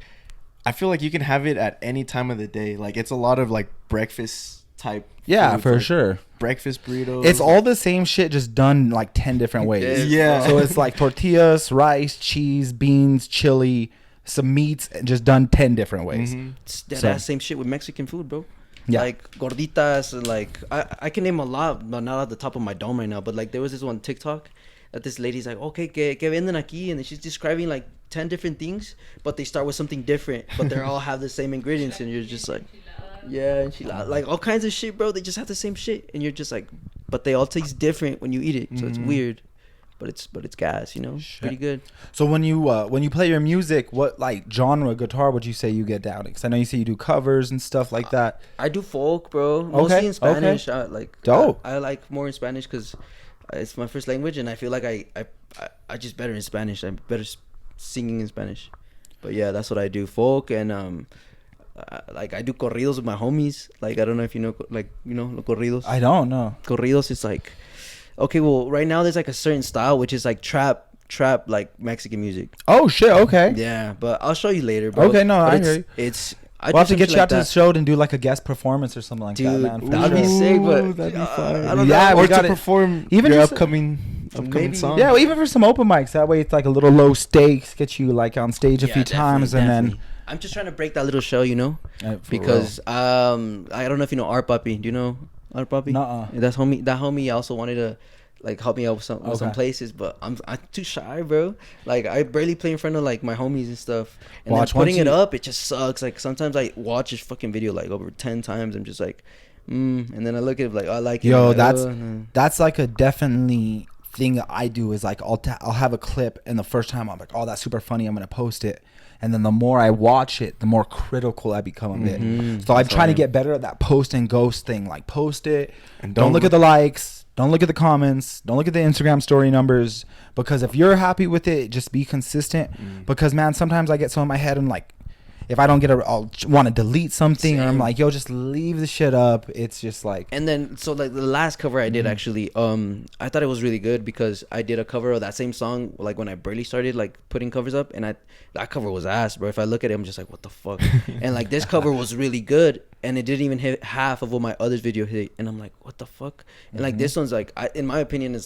I feel like you can have it at any time of the day. Like it's a lot of like breakfast type. Yeah, food, for like sure. Breakfast burritos. It's all the same shit, just done like 10 different ways. Yeah. So it's like tortillas, rice, cheese, beans, chili, some meats, just done 10 different ways. Mm-hmm. It's that same shit with Mexican food, bro. Yeah. Like gorditas, and like I can name a lot, but not at the top of my dome right now. But like there was this one TikTok that this lady's like, okay, que venden aquí, and she's describing like 10 different things, but they start with something different, but they all have the same ingredients, and you're just like, yeah, enchilada, like all kinds of shit, bro. They just have the same shit, and you're just like, but they all taste different when you eat it, so it's weird, but it's gas, you know, pretty good. So when you play your music, what like genre guitar would you say you get down? Because I know you say you do covers and stuff like that. I do folk, bro, mostly in Spanish. Dope. I like more in Spanish because it's my first language, and I feel like I just better in Spanish. I'm better singing in Spanish. But yeah, that's what I do, folk, and like I do corridos with my homies. Like I don't know if you know, like, you know, corridos. I don't know. Corridos is like, okay, well right now there's like a certain style which is like trap like Mexican music. Oh shit, okay. Yeah, but I'll show you later, bro. Okay, no, I hear you. We'll have to get you out to the show and do like a guest performance or something like that, man. That'd be sick, but that'd be fun. I don't know. Yeah, or to perform even your upcoming upcoming song. Yeah, well, even for some open mics. That way it's like a little low stakes, get you like on stage a few times, and then. I'm just trying to break that little shell, because I don't know if you know Art Puppy. Do you know Art Puppy? Nuh-uh. That homie also wanted to like help me out with some places, but I'm too shy, bro. Like I barely play in front of like my homies and stuff. And then putting it up, it just sucks. Like sometimes I watch this fucking video like over 10 times. I'm just like, and then I look at it like I like it. Yo, like, that's like a definitely thing that I do is like I'll have a clip, and the first time I'm like, oh, that's super funny, I'm gonna post it. And then the more I watch it, the more critical I become of it. So I'm trying to get better at that post and ghost thing. Like post it, and don't look at the likes, don't look at the comments, don't look at the Instagram story numbers. Because if you're happy with it, just be consistent. Because man, sometimes I get so in my head and like, if I don't get I'll want to delete something. Same. Or I'm like, yo, just leave the shit up. It's just like. And then so like the last cover I did actually, I thought it was really good because I did a cover of that same song like when I barely started like putting covers up, and that cover was ass, bro. If I look at it, I'm just like, what the fuck? And like this cover was really good, and it didn't even hit half of what my other video hit, and I'm like, what the fuck? And like this one's like, in my opinion,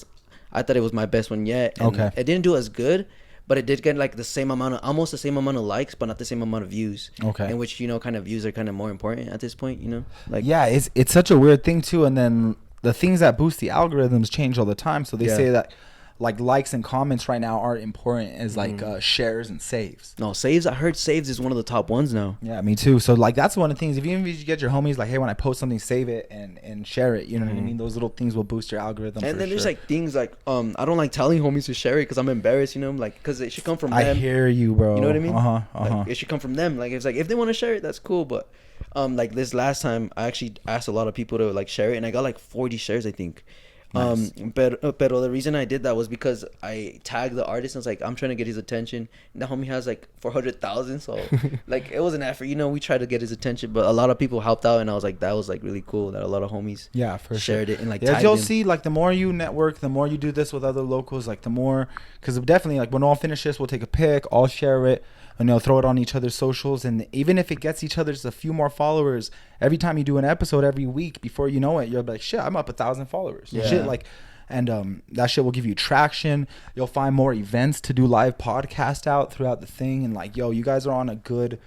I thought it was my best one yet. And it didn't do as good. But it did get like almost the same amount of likes, but not the same amount of views. Okay. In which, kind of views are kind of more important at this point, Like, yeah, it's such a weird thing too. And then the things that boost the algorithms change all the time. So they say that like likes and comments right now aren't important as like shares and saves. No, saves. I heard saves is one of the top ones now. Yeah, me too. So like that's one of the things. If you get your homies like, hey, when I post something, save it and share it. You know what I mean? Those little things will boost your algorithm. And then there's like things like I don't like telling homies to share it because I'm embarrassed. Like because it should come from them. I hear you, bro. You know what I mean? Like, it should come from them. Like it's like if they want to share it, that's cool. But like this last time, I actually asked a lot of people to like share it, and I got like 40 shares, I think. Nice. But the reason I did that was because I tagged the artist and was like, I'm trying to get his attention. And the homie has like 400,000, so like it was an effort. We tried to get his attention, but a lot of people helped out, and I was like, that was like really cool that a lot of homies shared it and like tagged you'll him. See, like the more you network, the more you do this with other locals, like the more, because definitely like when all finish this, we'll take a pic, I'll share it, and they'll throw it on each other's socials, and even if it gets each other's a few more followers every time you do an episode every week, before you know it, you're like, shit, I'm up 1,000 followers. Shit, like, and that shit will give you traction. You'll find more events to do live podcast out throughout the thing, and like, yo, you guys are on a good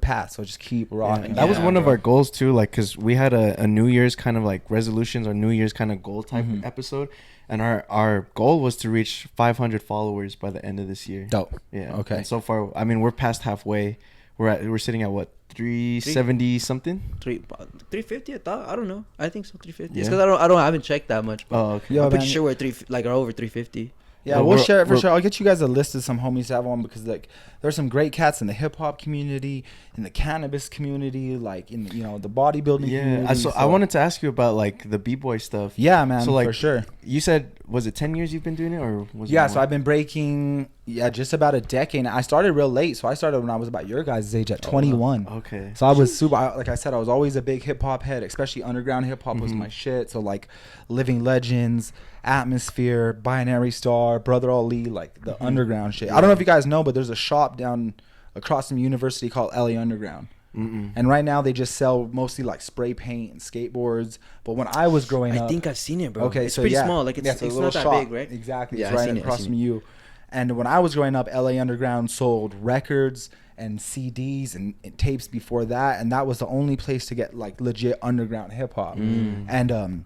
path, so just keep rocking. That was one of our goals too, like because we had a New Year's kind of like resolutions or New Year's kind of goal type episode. And our goal was to reach 500 followers by the end of this year. Dope. Yeah. Okay. And so far, I mean, we're past halfway. We're sitting at what, 370 something? 350. I don't know. I think so. 350. It's because I haven't checked that much. But okay. I'm pretty sure we're over 350. Yeah, we'll share it for sure. I'll get you guys a list of some homies to have on, because like there's some great cats in the hip hop community, in the cannabis community, like in the bodybuilding community. Yeah, so I wanted to ask you about like the b-boy stuff. Yeah, man, so, like, for sure. You said, was it 10 years you've been doing it, or was it more? Yeah, so I've been breaking just about a decade. I started real late, so I started when I was about your guys' age at 21. Okay. So I was super, like I said, I was always a big hip hop head, especially underground hip hop was my shit. So like Living Legends, Atmosphere, Binary Star, Brother Ali, like the underground shit. I don't know if you guys know, but there's a shop down across from university called LA Underground. And right now they just sell mostly like spray paint and skateboards. But when I was growing up, I think I've seen it, bro. Okay, it's so pretty small. Like it's not that big, right? Exactly. It's right across from you. And when I was growing up, LA Underground sold records and CDs and tapes before that, and that was the only place to get like legit underground hip hop. And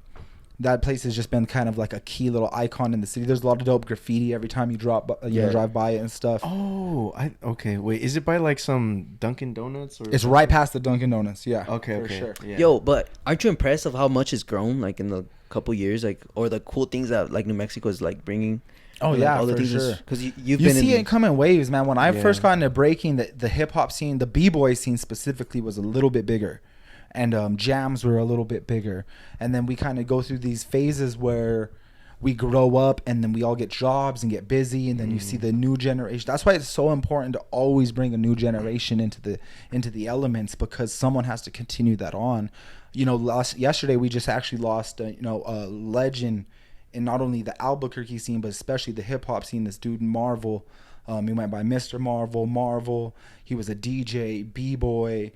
that place has just been kind of like a key little icon in the city. There's a lot of dope graffiti every time you drive by it and stuff. Oh, okay. Wait, is it by like some Dunkin' Donuts? Or it's something? Right past the Dunkin' Donuts. Yeah. Okay. Sure. Yeah. Yo, but aren't you impressed of how much it's grown like in the couple years, like, or the cool things that like New Mexico is like bringing? Oh, like, yeah, all the for things sure. Because you see it come in waves, man. When I first got into breaking, the hip hop scene, the b-boy scene specifically, was a little bit bigger. And jams were a little bit bigger. And then we kind of go through these phases where we grow up and then we all get jobs and get busy, and then you see the new generation. That's why it's so important to always bring a new generation into the elements, because someone has to continue that on. Yesterday we just actually lost a legend in not only the Albuquerque scene, but especially the hip hop scene. This dude Marvel, he went by Mr. Marvel. He was a DJ, b-boy,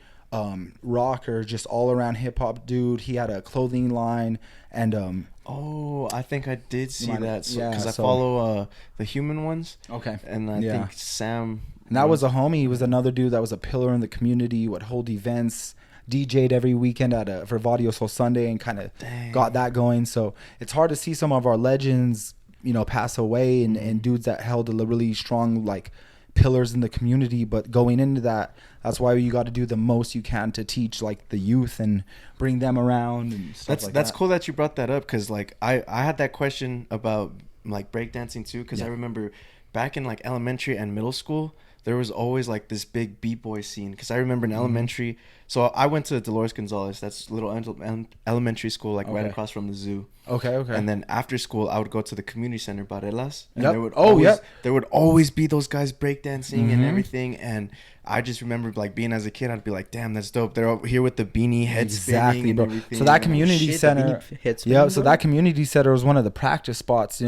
rocker, just all around hip hop dude. He had a clothing line, and Oh, I think I did see that. Yeah, because I follow the human ones. Okay. And I think Sam. And that was a homie. He was another dude that was a pillar in the community. Would hold events, DJ'd every weekend for Vadio Soul Sunday, and kind of got that going. So it's hard to see some of our legends, pass away, and dudes that held a really strong like pillars in the community. But going into that's why you got to do the most you can to teach like the youth and bring them around and stuff that's cool that you brought that up, because like I had that question about like breakdancing too, because I remember back in like elementary and middle school there was always like this big b-boy scene, because I remember in elementary, so I went to Dolores Gonzalez, that's little elementary school like right across from the zoo. Okay. And then after school I would go to the community center, Barelas, and there would always be those guys breakdancing and everything. And I just remember like being as a kid, I'd be like, damn, that's dope. They're over here with the beanie head spinning and everything. So that community center, so that community center was one of the practice spots,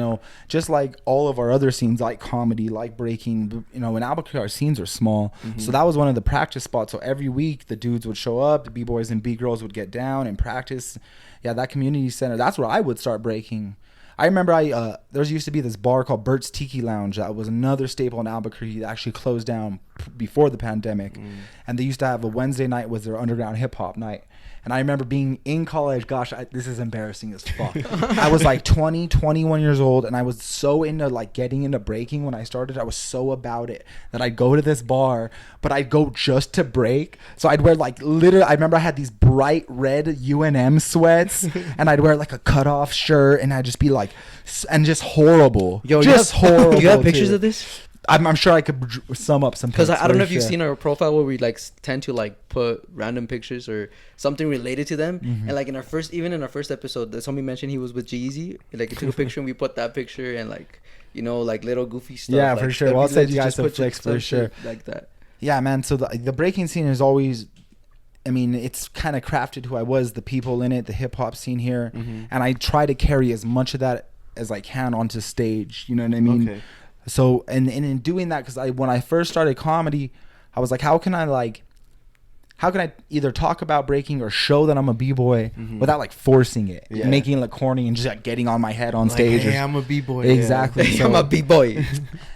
just like all of our other scenes, like comedy, like breaking, in Albuquerque our scenes are small. So that was one of the practice spots. So every week the dudes would show up, the b-boys and b-girls would get down and practice. Yeah, that community center, that's where I would start breaking. I remember there used to be this bar called Bert's Tiki Lounge that was another staple in Albuquerque that actually closed down before the pandemic. And they used to have a Wednesday night was their underground hip hop night. And I remember being in college, gosh, this is embarrassing as fuck. I was like 20, 21 years old, and I was so into like getting into breaking when I started. I was so about it that I'd go to this bar, but I'd go just to break. So I'd wear like literally, I remember I had these bright red UNM sweats, and I'd wear like a cutoff shirt, and I'd just be like, and just horrible. Yo, just horrible. You have pictures of this? I'm sure I could sum up some, because I don't know if you've seen our profile where we like tend to like put random pictures or something related to them. And like in our first episode, somebody mentioned he was with Jeezy, like he took a picture and we put that picture, and like like little goofy stuff. Yeah, like, for sure. Well, I'll send you guys some flicks for sure. Like that. Yeah, man. So the breaking scene is always, I mean, it's kind of crafted who I was, the people in it, the hip hop scene here, and I try to carry as much of that as I can onto stage. You know what I mean? Okay. So, and in doing that, because when I first started comedy, I was like, how can I either talk about breaking or show that I'm a b-boy without like forcing it, and making it look corny and just like getting on my head on stage. Hey, I'm a b-boy. Exactly. Yeah. So, I'm a b-boy.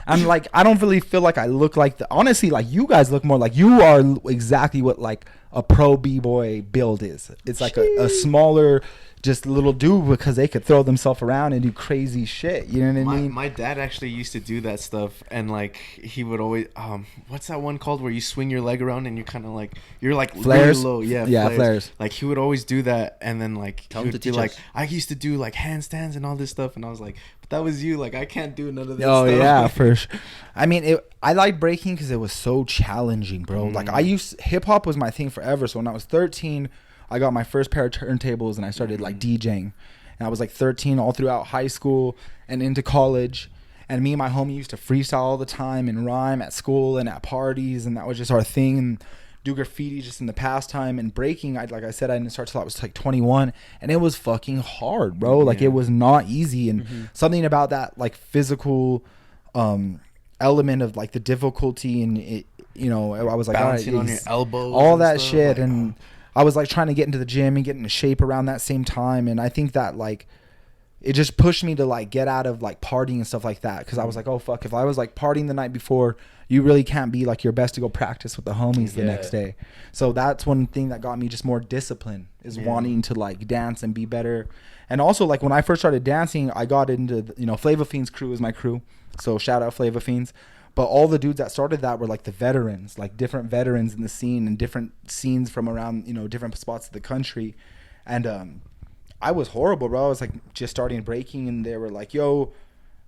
I'm like, I don't really feel like I look like honestly, like you guys look more like you are exactly what like a pro b-boy build is. It's like a smaller, just little dude, because they could throw themselves around and do crazy shit. You know what I mean? My dad actually used to do that stuff, and like he would always what's that one called where you swing your leg around and you kind of like you're like flares? Really low. Yeah, flares. Like he would always do that, and then like he would be like, I used to do like handstands and all this stuff, and I was like, but that was you. Like I can't do none of that stuff. Oh yeah, for sure. I mean, I liked breaking because it was so challenging, bro. Like hip hop was my thing forever. So when I was 13. I got my first pair of turntables and I started like DJing, and I was like 13 all throughout high school and into college. And me and my homie used to freestyle all the time and rhyme at school and at parties, and that was just our thing. And do graffiti just in the pastime. And breaking, like I said, I didn't start till I was like 21, and it was fucking hard, bro. Like it was not easy, and something about that like physical element of like the difficulty, and it, I was like, bouncing on your elbows, all that shit, like, and I was like trying to get into the gym and get into shape around that same time. And I think that like it just pushed me to like get out of like partying and stuff like that, because I was like, oh fuck, if I was like partying the night before, you really can't be like your best to go practice with the homies the next day. So that's one thing that got me just more discipline, is wanting to like dance and be better. And also like when I first started dancing, I got into Flava Fiend's crew is my crew, so shout out Flava Fiends. But all the dudes that started that were like the veterans, like different veterans in the scene and different scenes from around, different spots of the country. And I was horrible, bro. I was like just starting breaking, and they were like, yo,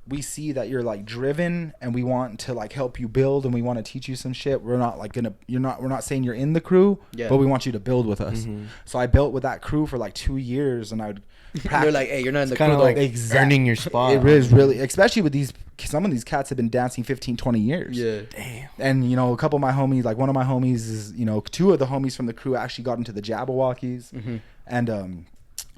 we see that you're like driven, and we want to like help you build, and we want to teach you some shit. We're not like we're not saying you're in the crew, but we want you to build with us. So I built with that crew for like 2 years, and I would practice. They're like, hey, you're not in the crew. Kind of like earning your spot. It is really, especially with some of these cats have been dancing 15, 20 years. Yeah. Damn. And, a couple of my homies, like one of my homies is, two of the homies from the crew actually got into the Jabberwockies. And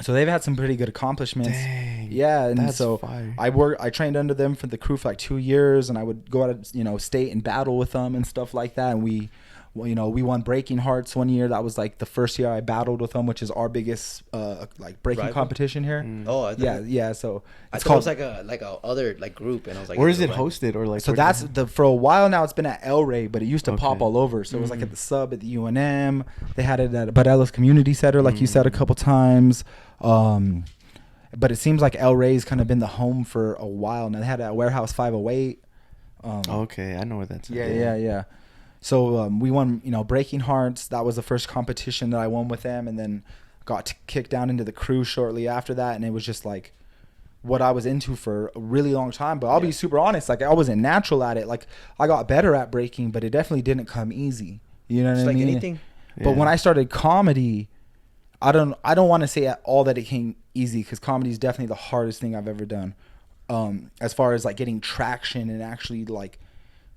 so they've had some pretty good accomplishments. Dang. Yeah. And that's so fire. I trained under them for the crew for like 2 years, and I would go out of, state and battle with them and stuff like that. And Well, you know, we won Breaking Hearts one year. That was like the first year I battled with them, which is our biggest like breaking competition here. Oh, yeah. So it's called, it was like a other like group, and I was like, where is it hosted or like? So that's for a while now. It's been at El Rey, but it used to pop all over. So it was like at the Sub, at the UNM. They had it at Barelas Community Center, like you said a couple times. But it seems like El Rey's kind of been the home for a while now. They had it at Warehouse 508. Okay, I know where that's at. Yeah. So we won, you know, Breaking Hearts. That was the first competition that I won with them, and then got kicked down into the crew shortly after that. And it was just like what I was into for a really long time. But I'll be super honest, like I wasn't natural at it. Like I got better at breaking, but it definitely didn't come easy. You know what I mean? Like anything. But when I started comedy, I don't want to say at all that it came easy, because comedy is definitely the hardest thing I've ever done. As far as like getting traction and actually like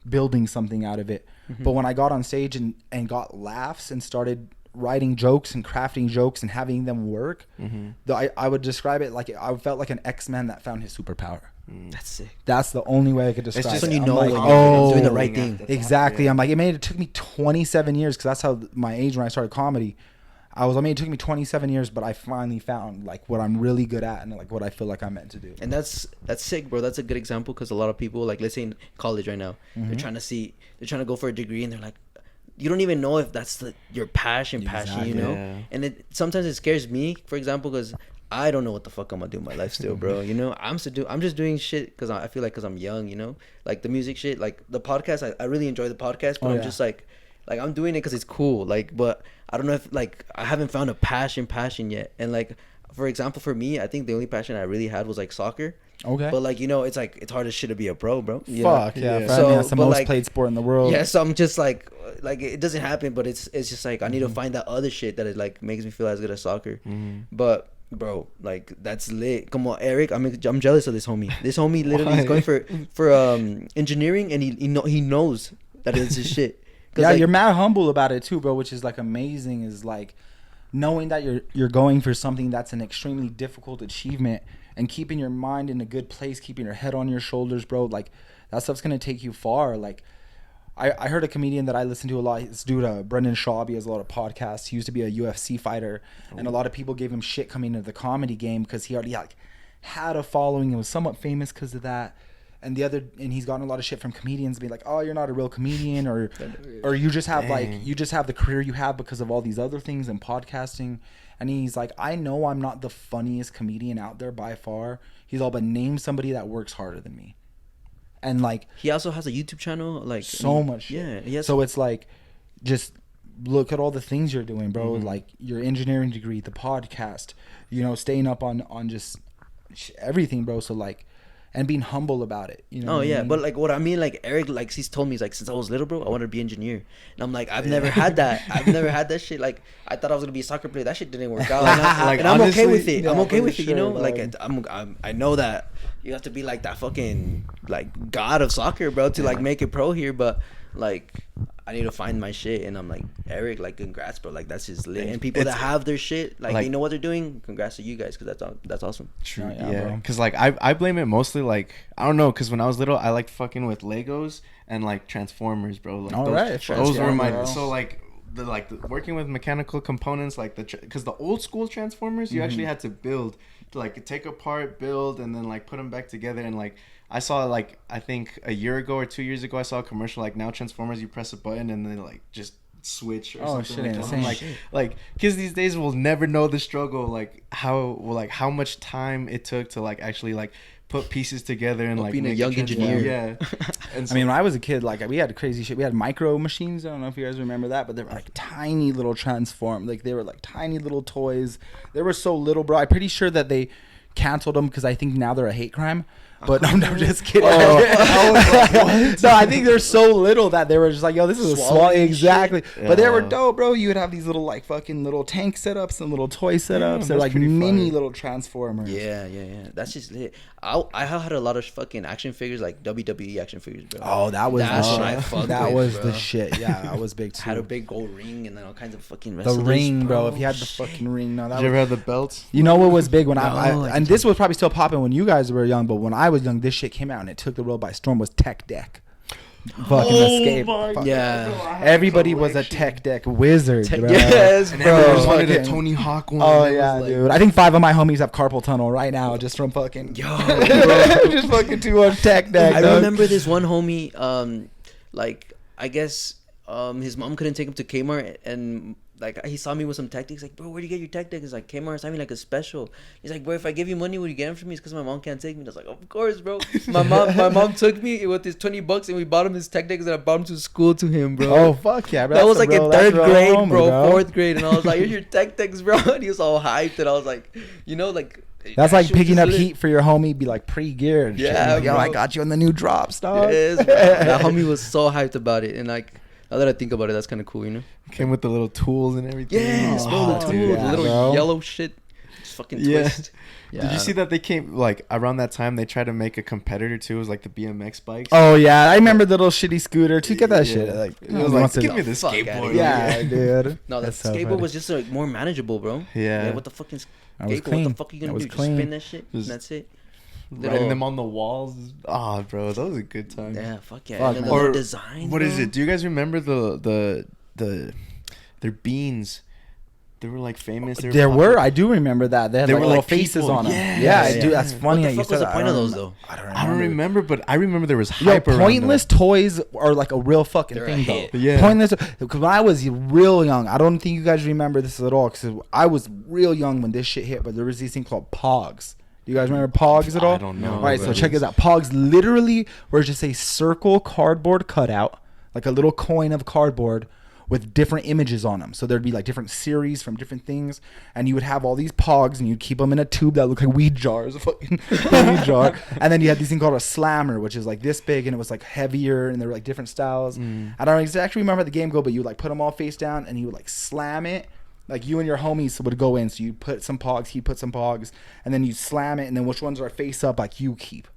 building something out of it. But when I got on stage and got laughs and started writing jokes and crafting jokes and having them work, I would describe it like I felt like an X-Man that found his superpower. That's sick. That's the only way I could describe it. It's just when you know like, you're doing the right thing. Exactly. Yeah. I'm like, it took me 27 years, because that's how my age when I started comedy. It took me 27 years, but I finally found like what I'm really good at and like what I feel like I'm meant to do. And that's sick, bro. That's a good example, because a lot of people, like let's say in college right now, they're trying to go for a degree, and they're like, you don't even know if that's your passion, you know? Yeah. And sometimes it scares me, for example, because I don't know what the fuck I'm gonna do in my life still, bro. You know, I'm just doing shit because I feel like, because I'm young, you know, like the music shit, like the podcast. I really enjoy the podcast, but I'm just like I'm doing it because it's cool. Like, but I don't know if like I haven't found a passion yet. And like, for example, for me, I think the only passion I really had was like soccer. Okay. But like, you know, it's like it's hard as shit to be a pro, bro. Fuck yeah. So that's the most played sport in the world. Yeah. So I'm just like it doesn't happen, but it's just like I need to find that other shit that it like makes me feel as good as soccer. But bro, like that's lit. Come on, Eric. I'm jealous of this homie. This homie literally is going for engineering, and he knows that it's his shit. Yeah, like, you're mad humble about it too, bro, which is like amazing. Is like knowing that you're going for something that's an extremely difficult achievement, and keeping your mind in a good place, keeping your head on your shoulders, bro. Like that stuff's gonna take you far. Like I heard a comedian that I listen to a lot. This dude, Brendan Schaub, he has a lot of podcasts. He used to be a UFC fighter, and a lot of people gave him shit coming into the comedy game because he already like had a following and was somewhat famous because of that. And he's gotten a lot of shit from comedians being like, oh, you're not a real comedian, or you just have the career you have because of all these other things and podcasting. And he's like, I know I'm not the funniest comedian out there by far. He's all, but name somebody that works harder than me. And like, he also has a YouTube channel, like so much shit. Yeah. So it's like, just look at all the things you're doing, bro. Like your engineering degree, the podcast, you know, staying up on just everything, bro. So like, and being humble about it, you know. Oh yeah, I mean? But like what I mean, like Eric, like he's told me, he's like, since I was little, bro, I wanted to be an engineer, and I'm like, I've never had that. I've never had that shit. Like I thought I was gonna be a soccer player. That shit didn't work out. And I'm okay with it. I'm okay with it, you know. Like I know that you have to be like that fucking like god of soccer, bro, to like make it pro here, but like I need to find my shit. And I'm like, Eric, like congrats, bro, like that's just lit. And people that have their shit, like they know what they're doing, congrats to you guys, because that's awesome. True. Yeah, because like I blame it mostly, like I don't know, because when I was little I liked fucking with Legos and like Transformers, bro. Like those were my so like the working with mechanical components, like because the old school Transformers you actually had to build, to like take apart, build, and then like put them back together. And like I saw, like I think a year ago or 2 years ago, I saw a commercial like, now Transformers, you press a button and then like just switch or something. Like kids these days will never know the struggle, like how much time it took to like actually like put pieces together and like being a young engineer. Yeah. And so, I mean, when I was a kid, like we had crazy shit. We had micro machines. I don't know if you guys remember that, but they were like tiny little like they were like tiny little toys. They were so little, bro. I'm pretty sure that they canceled them because I think now they're a hate crime. But I'm just kidding. No, I think they're so little that they were just like, yo, this is a small. Exactly. Yeah. But they were dope, bro. You would have these little like fucking little tank setups and little toy setups. They're like mini little Transformers. Yeah. That's just lit. I had a lot of fucking action figures, like WWE action figures, bro. Oh, that was the shit. Yeah, that was big too. I had a big gold ring and then all kinds of fucking wrestlers. The ring, bro. If you had the fucking ring, no. Did you ever have the belts? You know what was big when and this was probably still popping when you guys were young, but when I was young, this shit came out and it took the world by storm. Was Tech Deck. fucking escape. Yeah. Everybody was a tech deck wizard, bro. Yes, And bro. everyone wanted a Tony Hawk one. Oh It was yeah, like- dude. I think 5 of my homies have carpal tunnel right now just from fucking Yo, bro. just fucking too much tech deck. I dog. remember this one homie, like, I guess his mom couldn't take him to Kmart, and like he saw me with some tech decks. Like, bro, where do you get your tech deck? It's like Kmart's having like a special. He's like, bro, if I give you money, would you get them for me? It's because my mom can't take me. I was like, of course, bro. My mom took me with his $20, and we bought him his tech decks, and I brought him to school to him, bro. Oh fuck yeah, bro. That That's was a like real- in that's third real grade, homie, bro, 4th grade, and I was like, here's your tech decks, bro. And he was all hyped, and I was like, you know, like. That's like she was picking just up lit. heat for your homie, be like pre-geared. Yeah, Like, yo, bro. I got you on the new drops, dog. Yes, bro. That homie was so hyped about it, and like, now that I think about it, that's kind of cool, you know? Came with the little tools and everything. Yes, bro, the tool, dude, the yeah, little bro. yellow shit, just fucking Yeah. twist. Did you see that they came like around that time? They tried to make a competitor too. It was like the BMX bikes. Oh yeah, I remember the little shitty scooter. To get that Yeah. shit, like It was who like, wants to- give me the Fuck outta skateboard. here. Yeah, dude. No, that That's so skateboard funny. was just like more manageable, bro. Yeah. What the fucking That was skateboard? clean. What the fuck are you That gonna was do? Just clean. spin that shit? Just- And that's it. Riding them on the walls. Ah, bro, that was a good time. Yeah, fuck yeah. Fuck, And then man. the Or little designs. What is bro. it? Do you guys remember the their beans? They were like famous. They There popular. were. I do remember that. They had They like were little like faces people. on them. Yeah, Yeah, I yeah. do. That's What funny. the how you fuck was said the that. point I of don't those, remember. though? I don't remember, but I remember there was Yo, hype around pointless them. toys are like a real fucking They're a thing, hit. though. Yeah. Pointless. Because when I was real young, I don't think you guys remember this at all. Because I was real young when this shit hit. But there was these thing called Pogs. Do you guys remember Pogs at all? I don't know. All right, so what check it this is. out. Pogs literally were just a circle cardboard cutout, like a little coin of cardboard with different images on them. So there'd be like different series from different things, and you would have all these Pogs, and you'd keep them in a tube that looked like weed jars, a fucking weed jar. And then you had this thing called a slammer, which is like this big, and it was like heavier, and there were like different styles. I don't exactly remember how the game go, but you would like put them all face down, and you would like slam it. Like you and your homies would go in, so you put some Pogs, he put some Pogs, and then you slam it, and then which ones are face up, like you keep.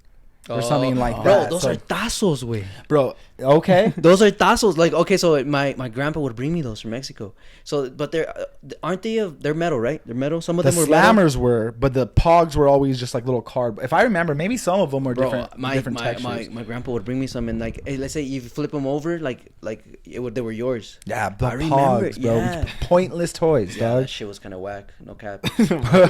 Or something like Bro, that. those So- are tazos, way. bro. Okay. Those are tazos. Like, okay, so my grandpa would bring me those from Mexico. So, but they're aren't they? They're metal, right? They're metal. Some of The them were metal. slammers were, but the Pogs were always just like little card. If I remember, maybe some of them were Bro, different textures. my grandpa would bring me some, and like, hey, let's say you flip them over, like they were yours. Yeah, the I remember, Pogs, bro. yeah. Pointless toys, Yeah, dog. that shit was kind of whack. No cap.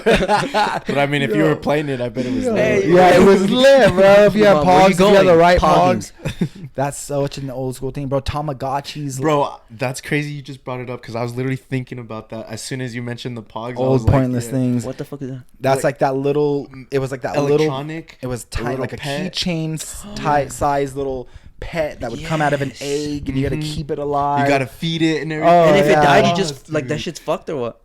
But I mean, if you were playing it, I bet it was. Hey, lit. Yeah, it was lit, bro. If you have Come on, where you Pogs, if you have the going? right Pogging. Pogs, that's such an old school thing, bro. Tamagotchis, Bro, that's crazy. You just brought it up because I was literally thinking about that as soon as you mentioned the Pogs. I old was like, pointless yeah. things. What the fuck is that? That's like that little. It was like that little. Electronic. It was a tight, little like a pet. keychain tight size little pet that would come out of an Yes. egg, and you got to Mhm. keep it alive. You gotta feed it and everything. Oh, And if it yeah. died, you Oh, just like that dude. shit's fucked or what?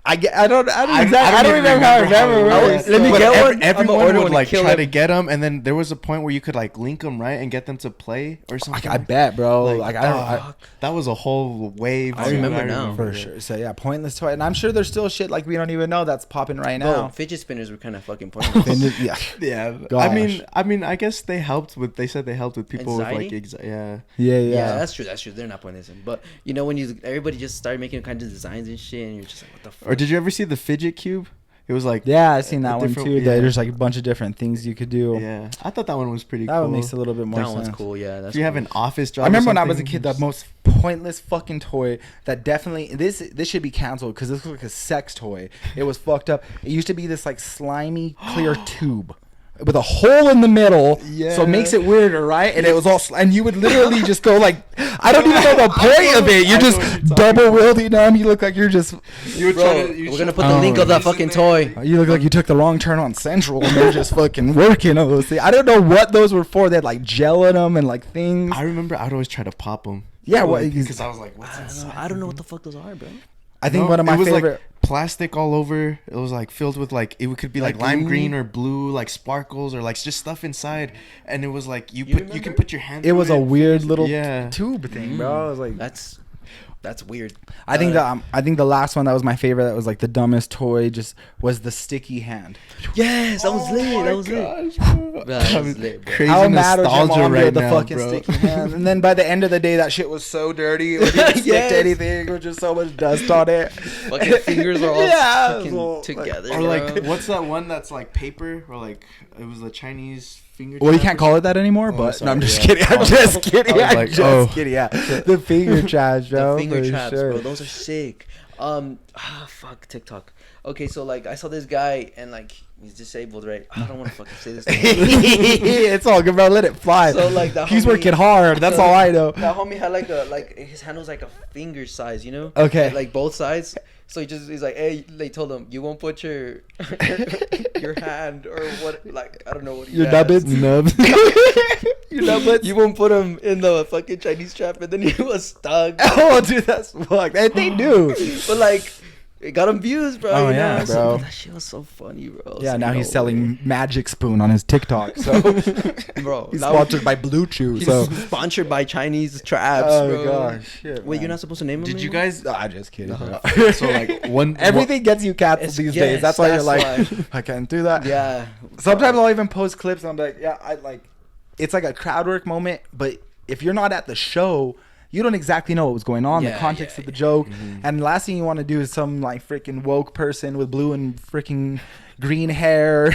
I don't I remember even how I remember. it Right? works. Let me But get one. I'ma Everyone order would one like and kill try it. to get them, and then there was a point where you could like link them right and get them to play or something. I bet, bro. Like I don't. oh, that was a whole wave. I dude. remember now. For that. sure. So yeah, pointless toy, and I'm sure there's still shit like we don't even know that's popping right Bro, now. fidget spinners were kind of fucking pointless. Yeah. Yeah, Gosh. I mean, I guess they helped with. They said they helped with people Anxiety? with like, yeah. Yeah, Yeah, yeah. that's true. That's true. They're not pointless. But you know when everybody just started making kinds of designs and shit, and you're just like, what the fuck? Or did you ever see the fidget cube? It was like Yeah, I've seen a that one different- too. yeah. There's like a bunch of different things you could do. Yeah, I thought that one was pretty That cool. one makes a little bit more That sense. one's cool. Yeah, that's If you have cool. an office job, I remember when I or was a something, kid, the most pointless fucking toy that definitely this should be canceled because this was like a sex toy. It was fucked up. It used to be this like slimy clear tube with a hole in the middle, so it makes it weirder, right? And it was all, and you would literally just go like, I don't even know the point of it. You're I know just what you're talking double wielding them. You look like you're just, You were Bro, trying to, you we're should- gonna put the link of that fucking toy. you look like you took the wrong turn on Central, and they're just fucking working on those things. I don't know what those were for. They had like gel in them and like things. I remember I'd always try to pop them. Yeah, what? Because I was like, what's inside? I don't know what the fuck those are, bro. I think No, one of my it was favorite. like plastic all over. It was like filled with like it could be like Like lime glue? green or blue, like sparkles or like just stuff inside. And it was like you can remember? put your hand. It was through a weird little Yeah. tube thing, bro. I was like, That's That's weird. I think the last one that was my favorite, that was like the dumbest toy, just was the sticky hand. Yes, that was lit. That was lit. That was lit, bro. How mad was your mom right with the now, fucking bro. sticky hand? And then by the end of the day, that shit was so dirty. It didn't stick Yes. to anything. There was just so much dust on it. Fucking fingers are all fucking well, together. Or bro. like, what's that one that's like paper? Or like, it was the Chinese finger. Well, you trap can't or call it that anymore, Oh, but sorry, no, I'm just yeah. kidding. I'm just kidding. I was I'm like, just oh. kidding. Yeah, the finger traps, bro. The finger for traps, sure. bro. Those are sick. Fuck TikTok. Okay, so like I saw this guy and like he's disabled, right? I don't want to fucking say this. It's all good, bro. Let it fly. So like the He's homie- working hard. That's all I know. That homie had like his hand was like a finger size, you know? Okay. Like both sides. So he's like, hey, they told him you won't put your your hand or what, like I don't know what he Your has. nubbins. Your nubbins. You won't put him in the fucking Chinese trap, and then he was stuck. Oh, dude, that's fucked. And they do. But like, it got him views, bro. Oh, you yeah, know? So, bro. that shit was so funny, bro. Yeah, So, now no he's selling way. Magic Spoon on his TikTok. So bro. he's now sponsored by Blue Chew. he's So sponsored by Chinese traps, oh bro. gosh, shit. Wait, man. you're not supposed to name him? Did you anymore? guys? No, I'm just kidding. bro. So like one Everything gets you canceled these days. Yes, That's why you're that's like, I can't do that. Yeah. Sometimes I'll even post clips and I'm like, yeah, I like, it's like a crowd work moment, but if you're not at the show, you don't exactly know what was going on, the Yeah, context yeah, of the joke. Mhm. And the last thing you want to do is some like freaking woke person with blue and freaking green hair,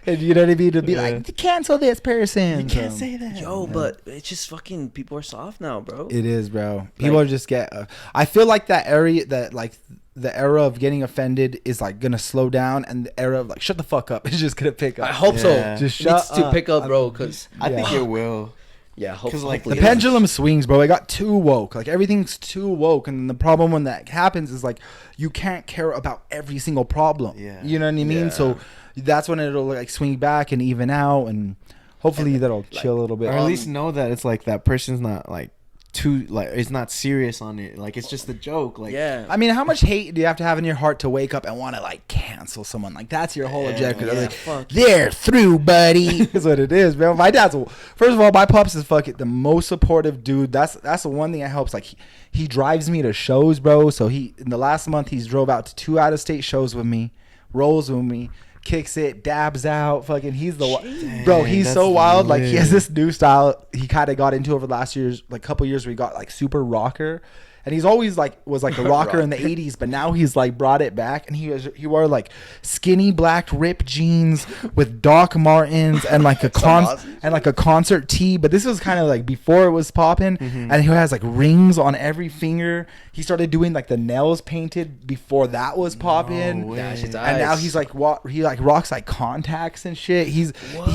and you know what I mean, to be Yeah. like, cancel this person. You can't So, say that. Yo, but it's just fucking people are soft now, bro. it is, bro. People just get. I feel like that area, that like the era of getting offended is like gonna slow down, and the era of like shut the fuck up is just gonna pick up. I hope Yeah. so. Just It needs shut to up. pick up, bro. Cause I think Yeah. it will. yeah, 'Cause, like, The hopefully. Yeah. pendulum swings, bro. It got too woke. Like everything's too woke, and the problem when that happens is like you can't care about every single problem. Yeah. You know what I mean? Yeah. So that's when it'll like swing back and even out, and hopefully that'll like, chill a little bit. Or at least know that it's like that person's not like too like it's not serious on it. Like it's just a joke. Like yeah. I mean, how much hate do you have to have in your heart to wake up and want to like cancel someone? Like that's your whole Yeah, objective. yeah, Like, fuck. they're through, buddy. That's what it is, man. My dad's first of all, my pops is fucking the most supportive dude. That's the one thing that helps. Like he drives me to shows, bro. So he in the last month he's drove out to 2 out-of-state shows with me, rolls with me. Kicks it, dabs out, fucking. He's the bro. He's that's so wild. Like he has lit. this new style. He kind of got into over the last years, like couple years, where he got like super rocker, and he's always like was like a rocker in the '80s, but now he's like brought it back, and he wore like skinny black ripped jeans with Doc Martens and like a concert tee. But this was kind of like before it was popping, and he has like rings on every finger. He started doing like the nails painted before that was popping. way. That shit's And now ice. he's like he like rocks like contacts and shit.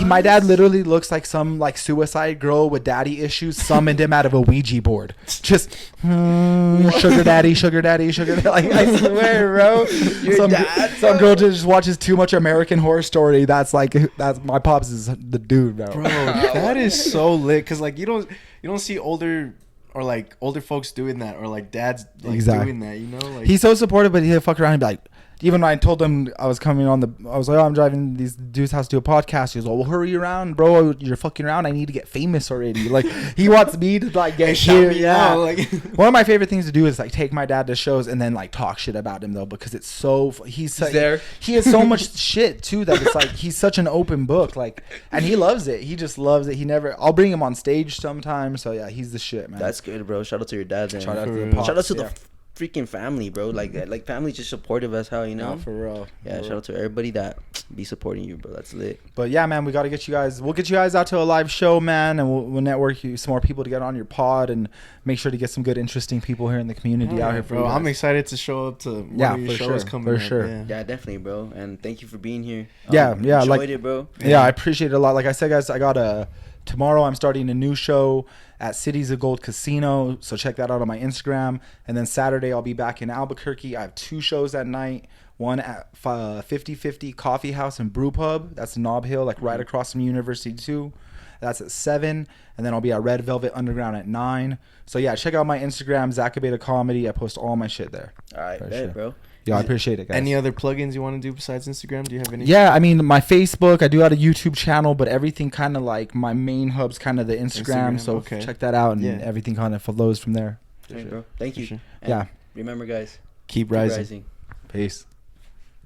My dad literally looks like some like suicide girl with daddy issues summoned him out of a Ouija board. Just sugar daddy, sugar daddy, sugar daddy. Like I swear, bro. Your dad, some bro? girl just watches too much American Horror Story. That's my pops is the dude, bro. bro, that is so lit. Cause like you don't see older folks doing that, or like dads like Exactly. doing that. You know, like He's so supportive, but he'll fuck around and be like, even when I told him I was coming on I was like, oh, I'm driving these dudes' house to do a podcast. He was like, well, hurry around, bro. You're fucking around. I need to get famous already. Like, he wants me to like get shout here. me Yeah. out, like One of my favorite things to do is like take my dad to shows and then like talk shit about him though, because it's so he's there. He has so much shit too that it's like he's such an open book, like, and he loves it. He just loves it. I'll bring him on stage sometimes. So yeah, he's the shit, man. That's good, bro. Shout out to your dad, man. Shout out to For the real. pops, Shout out to yeah. the freaking family, bro. Like family's just supportive as hell, you know. No, for real. Yeah, shout out to everybody that be supporting you, bro. That's lit. But yeah, man, we got to get you guys. We'll get you guys out to a live show, man, and we'll network you some more people to get on your pod and make sure to get some good, interesting people here in the community out here. For bro, you guys. I'm excited to show up to one Yeah, of your for shows sure, coming for up. sure. Yeah. Yeah, definitely, bro. And thank you for being here. Yeah, yeah, enjoyed like- it, bro. Yeah, I appreciate it a lot. Like I said, guys, I got tomorrow I'm starting a new show at Cities of Gold Casino, so check that out on my Instagram. And then Saturday I'll be back in Albuquerque. I have 2 shows that night. One at 50/50 Coffee House and Brew Pub. That's Nob Hill, like right across from University 2. That's at 7. And then I'll be at Red Velvet Underground at 9. So yeah, check out my Instagram, Abeyta Comedy. I post all my shit there. All right, For bet, sure. bro. Yeah, I appreciate it, guys. Any other plugins you want to do besides Instagram? Do you have any? Yeah, I mean, my Facebook, I do have a YouTube channel, but everything kind of like my main hub's kind of the Instagram. Instagram, So okay. check that out, and Yeah. everything kind of flows from there. All right, bro. Thank you. Sure. And remember, guys. Keep rising. Peace.